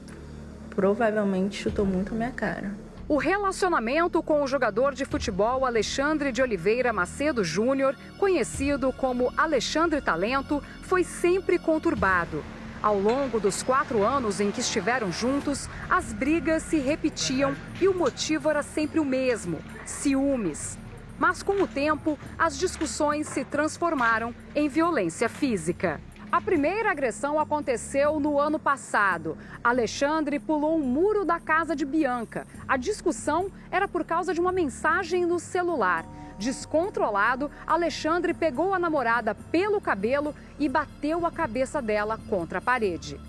provavelmente chutou muito a minha cara. O relacionamento com o jogador de futebol Alexandre de Oliveira Macedo Júnior, conhecido como Alexandre Talento, foi sempre conturbado. Ao longo dos 4 anos em que estiveram juntos, as brigas se repetiam e o motivo era sempre o mesmo: ciúmes. Mas com o tempo, as discussões se transformaram em violência física. A primeira agressão aconteceu no ano passado. Alexandre pulou um muro da casa de Bianca. A discussão era por causa de uma mensagem no celular. Descontrolado, Alexandre pegou a namorada pelo cabelo e bateu a cabeça dela contra a parede.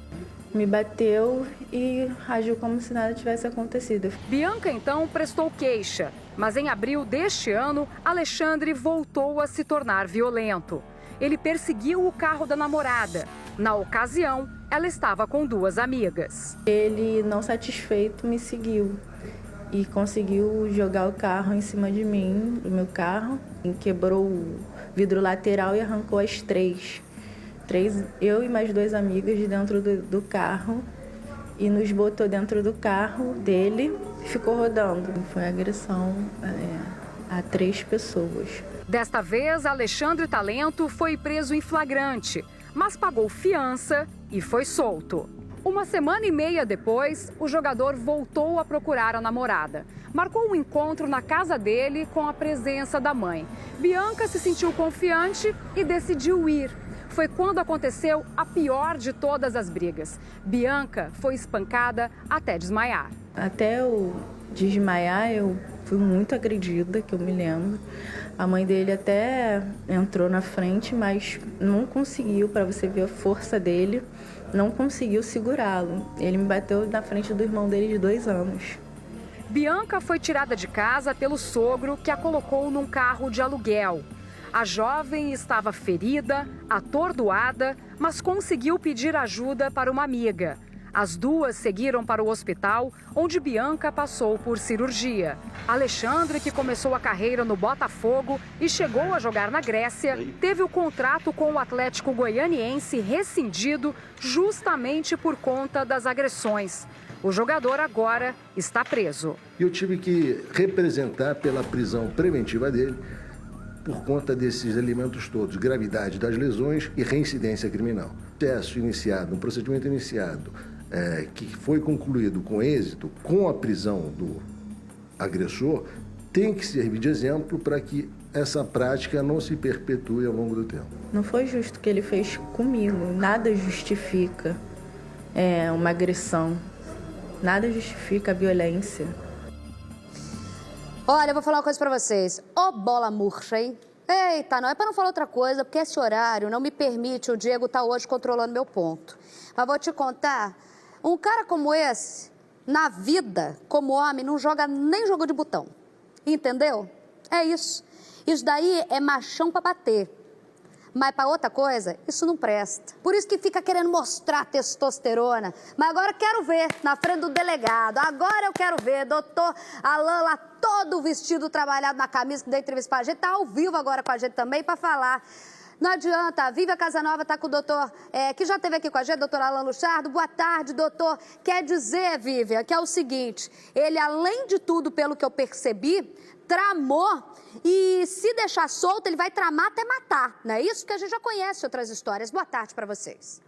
Me bateu e agiu como se nada tivesse acontecido. Bianca então prestou queixa, mas em abril deste ano, Alexandre voltou a se tornar violento. Ele perseguiu o carro da namorada. Na ocasião, ela estava com 2 amigas. Ele, não satisfeito, me seguiu e conseguiu jogar o carro em cima de mim, do meu carro, e quebrou o vidro lateral e arrancou as 3, eu e mais 2 amigas dentro do carro, e nos botou dentro do carro dele e ficou rodando. Foi agressão a 3 pessoas. Desta vez, Alexandre Talento foi preso em flagrante, mas pagou fiança e foi solto. 1 semana e meia depois, o jogador voltou a procurar a namorada. Marcou um encontro na casa dele com a presença da mãe. Bianca se sentiu confiante e decidiu ir. Foi quando aconteceu a pior de todas as brigas. Bianca foi espancada até desmaiar. Até eu desmaiar, eu fui muito agredida, que eu me lembro. A mãe dele até entrou na frente, mas não conseguiu, para você ver a força dele, não conseguiu segurá-lo. Ele me bateu na frente do irmão dele de 2 anos. Bianca foi tirada de casa pelo sogro, que a colocou num carro de aluguel. A jovem estava ferida, atordoada, mas conseguiu pedir ajuda para uma amiga. As duas seguiram para o hospital, onde Bianca passou por cirurgia. Alexandre, que começou a carreira no Botafogo e chegou a jogar na Grécia, teve o contrato com o Atlético Goianiense rescindido justamente por conta das agressões. O jogador agora está preso. Eu tive que representar pela prisão preventiva dele por conta desses elementos todos, gravidade das lesões e reincidência criminal. Um procedimento iniciado, que foi concluído com êxito, com a prisão do agressor, tem que servir de exemplo para que essa prática não se perpetue ao longo do tempo. Não foi justo o que ele fez comigo, nada justifica uma agressão, nada justifica a violência. Olha, eu vou falar uma coisa pra vocês. Ô bola murcha, hein? Eita, não é pra não falar outra coisa, porque esse horário não me permite, o Diego tá hoje controlando meu ponto. Mas vou te contar, um cara como esse, na vida, como homem, não joga nem jogo de botão. Entendeu? É isso. Isso daí é machão pra bater. Mas para outra coisa, isso não presta. Por isso que fica querendo mostrar testosterona. Mas agora eu quero ver na frente do delegado. Agora eu quero ver doutor Alan lá todo vestido, trabalhado na camisa, que deu entrevista pra gente. Tá ao vivo agora com a gente também para falar. Não adianta, a Vívia Casanova tá com o doutor, que já esteve aqui com a gente, doutor Alan Luchardo. Boa tarde, doutor. Quer dizer, Vívia, que é o seguinte, ele, além de tudo, pelo que eu percebi, tramou e se deixar solto, ele vai tramar até matar, não é isso? Porque a gente já conhece outras histórias. Boa tarde para vocês.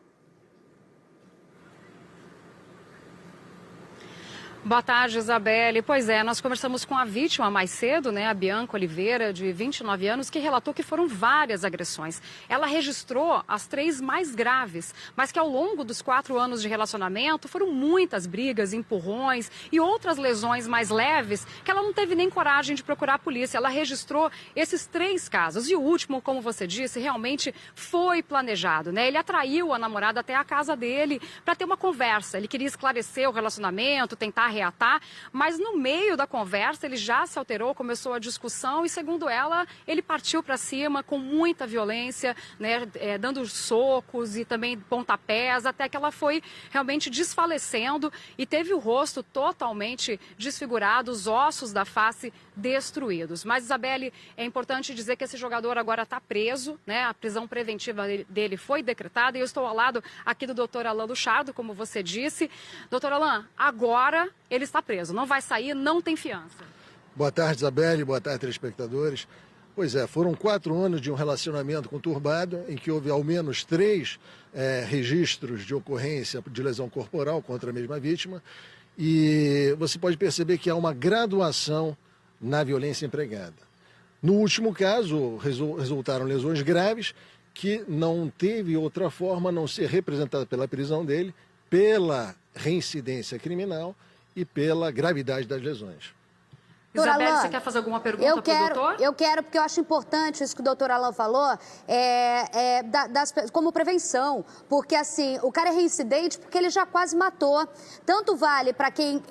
Boa tarde, Isabelle. Pois é, nós conversamos com a vítima mais cedo, né, a Bianca Oliveira, de 29 anos, que relatou que foram várias agressões. Ela registrou as 3 mais graves, mas que ao longo dos 4 anos de relacionamento foram muitas brigas, empurrões e outras lesões mais leves que ela não teve nem coragem de procurar a polícia. Ela registrou esses 3 casos. E o último, como você disse, realmente foi planejado, né? Ele atraiu a namorada até a casa dele para ter uma conversa. Ele queria esclarecer o relacionamento, tentar reatar, mas no meio da conversa ele já se alterou, começou a discussão e, segundo ela, ele partiu para cima com muita violência, né, dando socos e também pontapés, até que ela foi realmente desfalecendo e teve o rosto totalmente desfigurado, os ossos da face destruídos. Mas, Isabelle, é importante dizer que esse jogador agora está preso, né? A prisão preventiva dele foi decretada e eu estou ao lado aqui do doutor Alan Luchardo, como você disse. Doutor Alan, agora ele está preso, não vai sair, não tem fiança. Boa tarde, Isabelle, boa tarde, telespectadores. Pois é, foram 4 anos de um relacionamento conturbado, em que houve ao menos 3 registros de ocorrência de lesão corporal contra a mesma vítima, e você pode perceber que há uma graduação na violência empregada. No último caso, resultaram lesões graves, que não teve outra forma a não ser representada pela prisão dele, pela reincidência criminal e pela gravidade das lesões. Isabelle, você quer fazer alguma pergunta para o doutor? Eu quero, porque eu acho importante isso que o doutor Alan falou, como prevenção. Porque, assim, o cara é reincidente porque ele já quase matou. Tanto vale para quem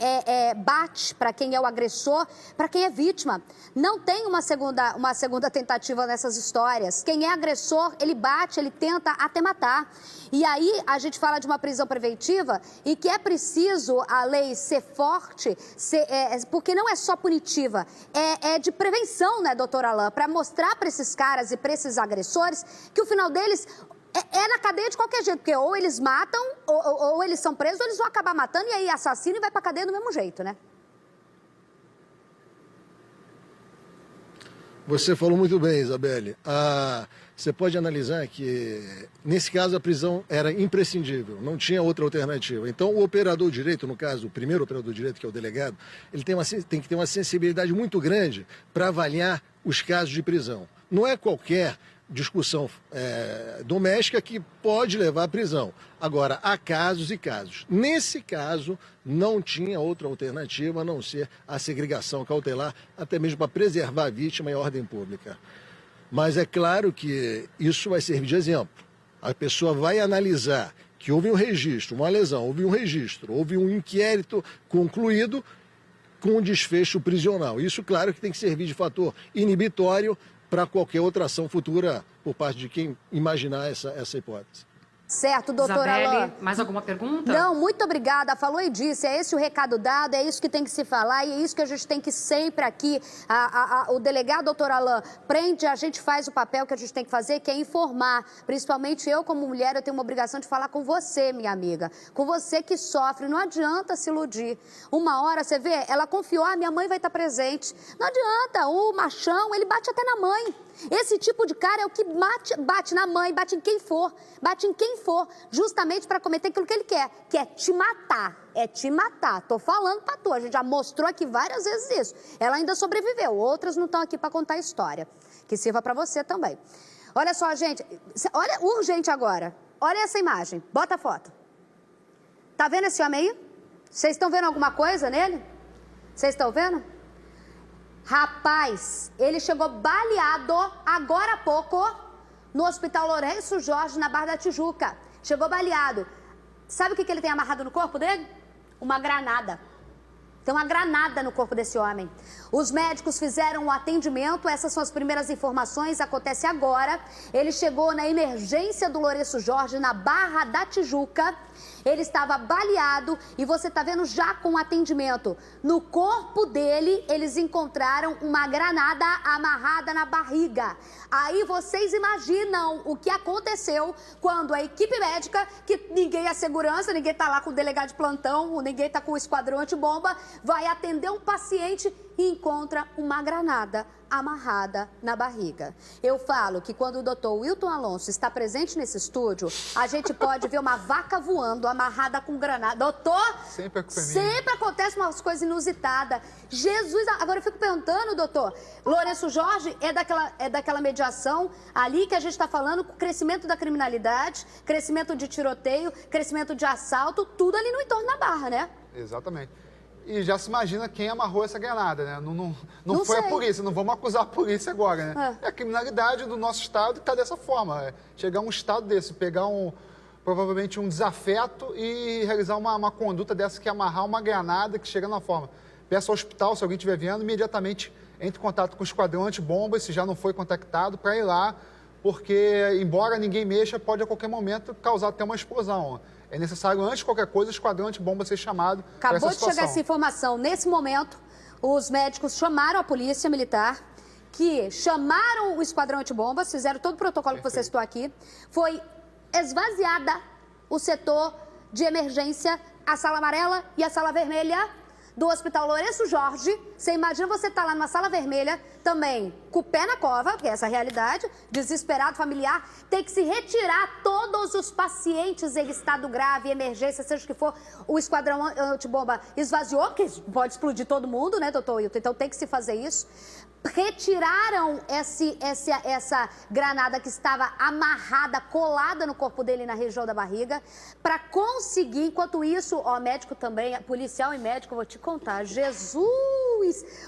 bate, para quem é o agressor, para quem é vítima. Não tem uma segunda tentativa nessas histórias. Quem é agressor, ele bate, ele tenta até matar. E aí a gente fala de uma prisão preventiva e que é preciso a lei ser forte, porque não é só punitiva, é de prevenção, né, doutor Alan? Para mostrar para esses caras e para esses agressores que o final deles é na cadeia de qualquer jeito, porque ou eles matam, ou eles são presos, ou eles vão acabar matando e aí assassino e vai para cadeia do mesmo jeito, né? Você falou muito bem, Isabelle. Você pode analisar que, nesse caso, a prisão era imprescindível, não tinha outra alternativa. Então, o operador de direito, no caso, o primeiro operador de direito, que é o delegado, ele tem que ter uma sensibilidade muito grande para avaliar os casos de prisão. Não é qualquer discussão doméstica que pode levar à prisão. Agora, há casos e casos. Nesse caso, não tinha outra alternativa a não ser a segregação cautelar, até mesmo para preservar a vítima e a ordem pública. Mas é claro que isso vai servir de exemplo. A pessoa vai analisar que houve um registro, uma lesão, houve um registro, houve um inquérito concluído com um desfecho prisional. Isso, claro, que tem que servir de fator inibitório para qualquer outra ação futura por parte de quem imaginar essa hipótese. Certo, doutora Isabelle, Alain. mais alguma pergunta? Não, muito obrigada. Falou e disse. É esse o recado dado, é isso que tem que se falar e é isso que a gente tem que sempre aqui. O delegado, doutor Alain, prende, a gente faz o papel que a gente tem que fazer, que é informar. Principalmente eu, como mulher, eu tenho uma obrigação de falar com você, minha amiga. Com você que sofre. Não adianta se iludir. Uma hora, você vê, ela confiou, minha mãe vai estar presente. Não adianta. O machão, ele bate até na mãe. Esse tipo de cara é o que bate na mãe, bate em quem for, justamente para cometer aquilo que ele quer, que é te matar. É te matar. Tô falando pra tu, a gente já mostrou aqui várias vezes isso. Ela ainda sobreviveu, outras não estão aqui para contar a história. Que sirva para você também. Olha só, gente, olha, urgente agora. Olha essa imagem, bota a foto. Tá vendo esse homem aí? Vocês estão vendo alguma coisa nele? Vocês estão vendo? Rapaz, ele chegou baleado agora há pouco no Hospital Lourenço Jorge, na Barra da Tijuca. Chegou baleado. Sabe o que ele tem amarrado no corpo dele? Uma granada. Tem uma granada no corpo desse homem. Os médicos fizeram o atendimento, essas são as primeiras informações, acontece agora. Ele chegou na emergência do Lourenço Jorge, na Barra da Tijuca. Ele estava baleado e você está vendo já com o atendimento. No corpo dele, eles encontraram uma granada amarrada na barriga. Aí vocês imaginam o que aconteceu quando a equipe médica, que ninguém é segurança, ninguém está lá com o delegado de plantão, ninguém está com o esquadrão antibomba, vai atender um paciente e encontra uma granada amarrada na barriga. Eu falo que quando o doutor Wilton Alonso está presente nesse estúdio, a gente pode ver uma vaca voando amarrada com granada. Doutor, sempre acontece umas coisas inusitadas. Jesus, agora eu fico perguntando, doutor, Lourenço Jorge é daquela mediação ali que a gente está falando, com o crescimento da criminalidade, crescimento de tiroteio, crescimento de assalto, tudo ali no entorno da Barra, né? Exatamente. E já se imagina quem amarrou essa granada, né? Não foi a polícia, não vamos acusar a polícia agora, né? É a criminalidade do nosso estado que está dessa forma. Chegar a um estado desse, pegar provavelmente um desafeto e realizar uma conduta dessa que é amarrar uma granada que chega na forma. Peça ao hospital, se alguém estiver vendo, imediatamente entre em contato com o esquadrão antibomba, se já não foi contactado, para ir lá, porque embora ninguém mexa, pode a qualquer momento causar até uma explosão. É necessário, antes de qualquer coisa, o esquadrão antibomba ser chamado para essa situação. Acabou de chegar essa informação. Nesse momento, os médicos chamaram a polícia militar, que chamaram o esquadrão antibomba, fizeram todo o protocolo que você citou aqui. Foi esvaziada o setor de emergência, a sala amarela e a sala vermelha do Hospital Lourenço Jorge. Você imagina você estar lá numa sala vermelha, também com o pé na cova, porque essa é a realidade, desesperado, familiar, tem que se retirar todos os pacientes em estado grave, emergência, seja o que for. O esquadrão antibomba esvaziou, porque pode explodir todo mundo, né, doutor Wilton? Então tem que se fazer isso. Retiraram essa granada que estava amarrada, colada no corpo dele na região da barriga, para conseguir, enquanto isso, médico também, policial e médico, vou te contar, Jesus!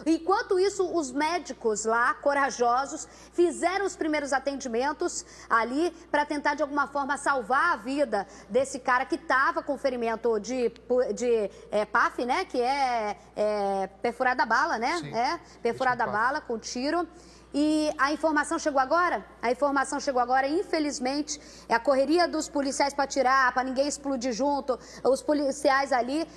Enquanto isso, os médicos lá, corajosos, fizeram os primeiros atendimentos ali para tentar, de alguma forma, salvar a vida desse cara que estava com ferimento de PAF, né? Que é perfurada a bala, né? Sim. Perfurada a bala com tiro. E a informação chegou agora? A informação chegou agora, infelizmente, é a correria dos policiais para tirar, para ninguém explodir junto, os policiais ali,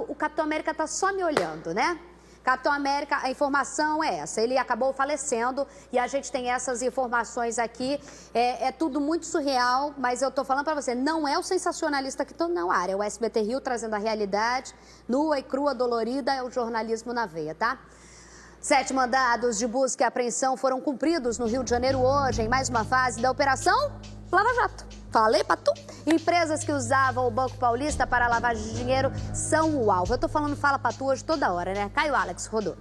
o Capitão América está só me olhando, né? Capitão América, a informação é essa, ele acabou falecendo e a gente tem essas informações aqui, é tudo muito surreal, mas eu tô falando para você, não é o sensacionalista que está na área, é o SBT Rio trazendo a realidade, nua e crua, dolorida, é o jornalismo na veia, tá? 7 mandados de busca e apreensão foram cumpridos no Rio de Janeiro hoje, em mais uma fase da Operação Lava Jato. Falei pra tu? Empresas que usavam o Banco Paulista para lavagem de dinheiro são o alvo. Eu tô falando fala pra tu hoje toda hora, né? Caio Alex, rodou.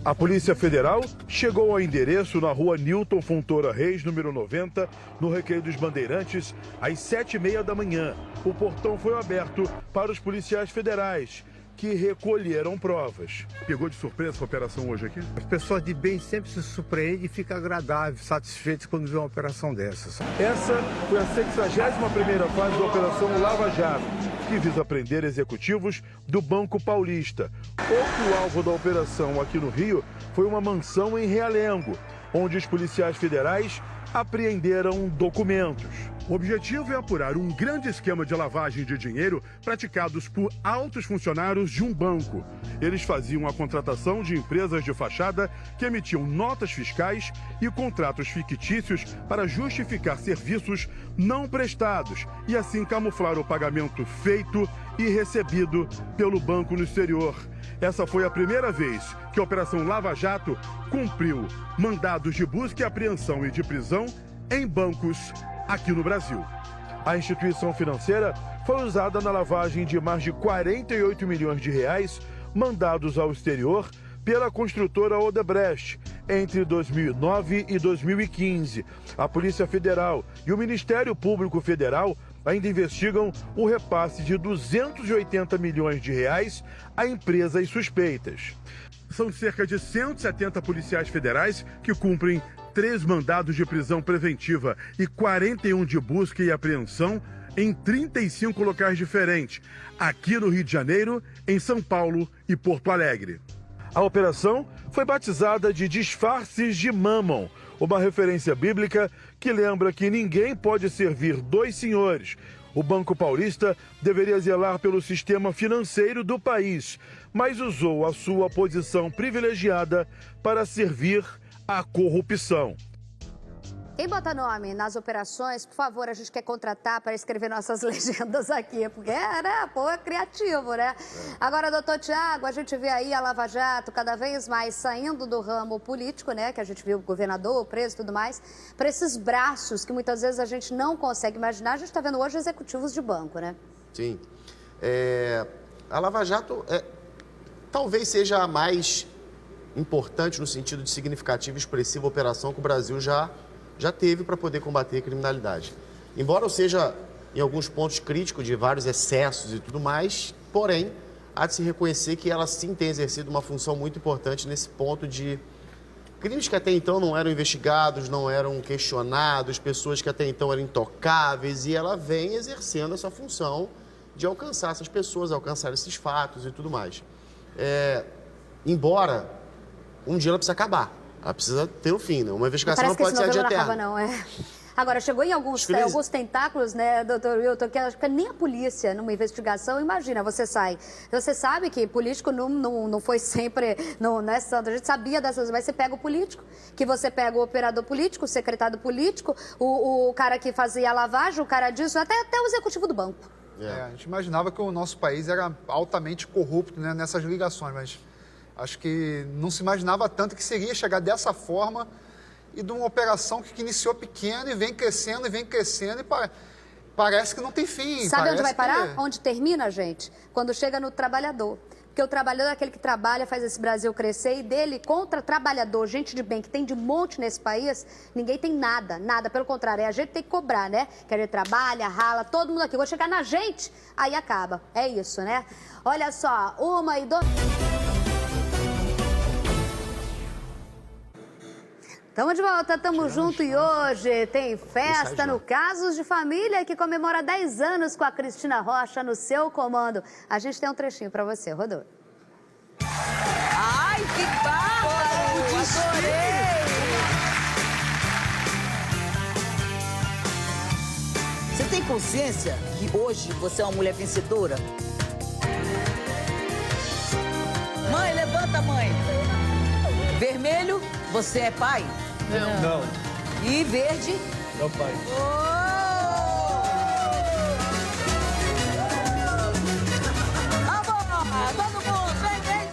A Polícia Federal chegou ao endereço na rua Newton Fontoura Reis, número 90, no Recreio dos Bandeirantes, às 7h30 da manhã. O portão foi aberto para os policiais federais, que recolheram provas. Pegou de surpresa essa operação hoje aqui? As pessoas de bem sempre se surpreendem e ficam agradáveis, satisfeitas quando vê uma operação dessas. Essa foi a 61ª fase da Operação Lava Jato, que visa prender executivos do Banco Paulista. Outro alvo da operação aqui no Rio foi uma mansão em Realengo, onde os policiais federais apreenderam documentos. O objetivo é apurar um grande esquema de lavagem de dinheiro praticados por altos funcionários de um banco. Eles faziam a contratação de empresas de fachada que emitiam notas fiscais e contratos fictícios para justificar serviços não prestados e assim camuflar o pagamento feito e recebido pelo banco no exterior. Essa foi a primeira vez que a Operação Lava Jato cumpriu mandados de busca e apreensão e de prisão em bancos aqui no Brasil. A instituição financeira foi usada na lavagem de mais de 48 milhões de reais mandados ao exterior pela construtora Odebrecht entre 2009 e 2015. A Polícia Federal e o Ministério Público Federal ainda investigam o repasse de 280 milhões de reais a empresas suspeitas. São cerca de 170 policiais federais que cumprem 3 mandados de prisão preventiva e 41 de busca e apreensão em 35 locais diferentes, aqui no Rio de Janeiro, em São Paulo e Porto Alegre. A operação foi batizada de Disfarces de Mammon, uma referência bíblica que lembra que ninguém pode servir 2 senhores. O Banco Paulista deveria zelar pelo sistema financeiro do país, mas usou a sua posição privilegiada para servir à corrupção. Quem bota nome nas operações, por favor, a gente quer contratar para escrever nossas legendas aqui, porque é criativo, né? Agora, doutor Tiago, a gente vê aí a Lava Jato cada vez mais saindo do ramo político, né? Que a gente viu o governador, o preso e tudo mais, para esses braços que muitas vezes a gente não consegue imaginar. A gente está vendo hoje executivos de banco, né? Sim. A Lava Jato talvez seja a mais importante no sentido de significativa e expressiva operação que o Brasil já teve para poder combater a criminalidade. Embora eu seja, em alguns pontos, crítico de vários excessos e tudo mais, porém, há de se reconhecer que ela sim tem exercido uma função muito importante nesse ponto de crimes que até então não eram investigados, não eram questionados, pessoas que até então eram intocáveis, e ela vem exercendo essa função de alcançar essas pessoas, alcançar esses fatos e tudo mais. Embora um dia ela precisa acabar. Ela precisa ter um fim, né? Uma investigação não pode ser de eterno. Não, Agora, chegou em alguns tentáculos, né, doutor Wilton, que acho que nem a polícia, numa investigação, imagina, você sabe que político não foi sempre, não é santo, a gente sabia dessas coisas, mas você pega o político, que você pega o operador político, o secretário político, o cara que fazia a lavagem, o cara disso, até o executivo do banco. A gente imaginava que o nosso país era altamente corrupto, né, nessas ligações, mas acho que não se imaginava tanto que seria chegar dessa forma e de uma operação que iniciou pequena e vem crescendo e parece que não tem fim. Sabe onde vai parar? Onde termina, gente? Quando chega no trabalhador. Porque o trabalhador é aquele que trabalha, faz esse Brasil crescer, e dele contra trabalhador, gente de bem, que tem de monte nesse país, ninguém tem nada. Pelo contrário, a gente tem que cobrar, né? Que a gente trabalha, rala, todo mundo aqui. Quando chegar na gente, aí acaba. É isso, né? Olha só, 1h02... Estamos de volta, estamos juntos e hoje tem festa no Casos de Família, que comemora 10 anos com a Cristina Rocha no seu comando. A gente tem um trechinho para você, Rodolfo. Ai, que bárbaro! Adorei! Você tem consciência que hoje você é uma mulher vencedora? Mãe, levanta, mãe! Vermelho, você é pai? Não. E verde? Meu pai. Vamos! Todo mundo, vem!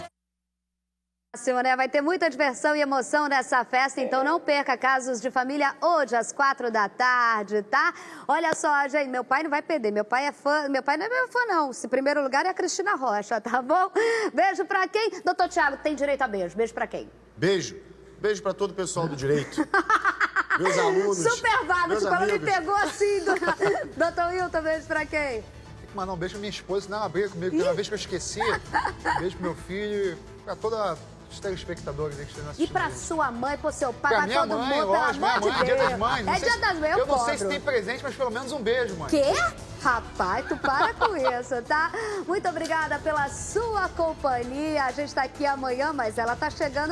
Né? Vai ter muita diversão e emoção nessa festa, então não perca Casos de Família hoje às 16h, tá? Olha só, gente, meu pai não vai perder, meu pai não é meu fã não, se primeiro lugar é a Cristina Rocha, tá bom? Beijo pra quem? Doutor Tiago, tem direito a beijo, beijo pra quem? Beijo pra todo o pessoal do direito. Meus alunos. Super vago, tipo, ela me pegou assim. Doutor Wilton, beijo pra quem? Tem que mandar um beijo pra minha esposa, senão ela briga comigo. Toda vez que eu esqueci, beijo pro meu filho, pra toda os telespectadores aí que estão assistindo. E pra sua mãe, pro seu pai, pra minha todo mãe, mundo, pelo amor de Deus. Dia das Mães. É Dia das Mães, eu não sei se tem presente, mas pelo menos um beijo, mãe. Quê? Rapaz, tu para com isso, tá? Muito obrigada pela sua companhia. A gente tá aqui amanhã, mas ela tá chegando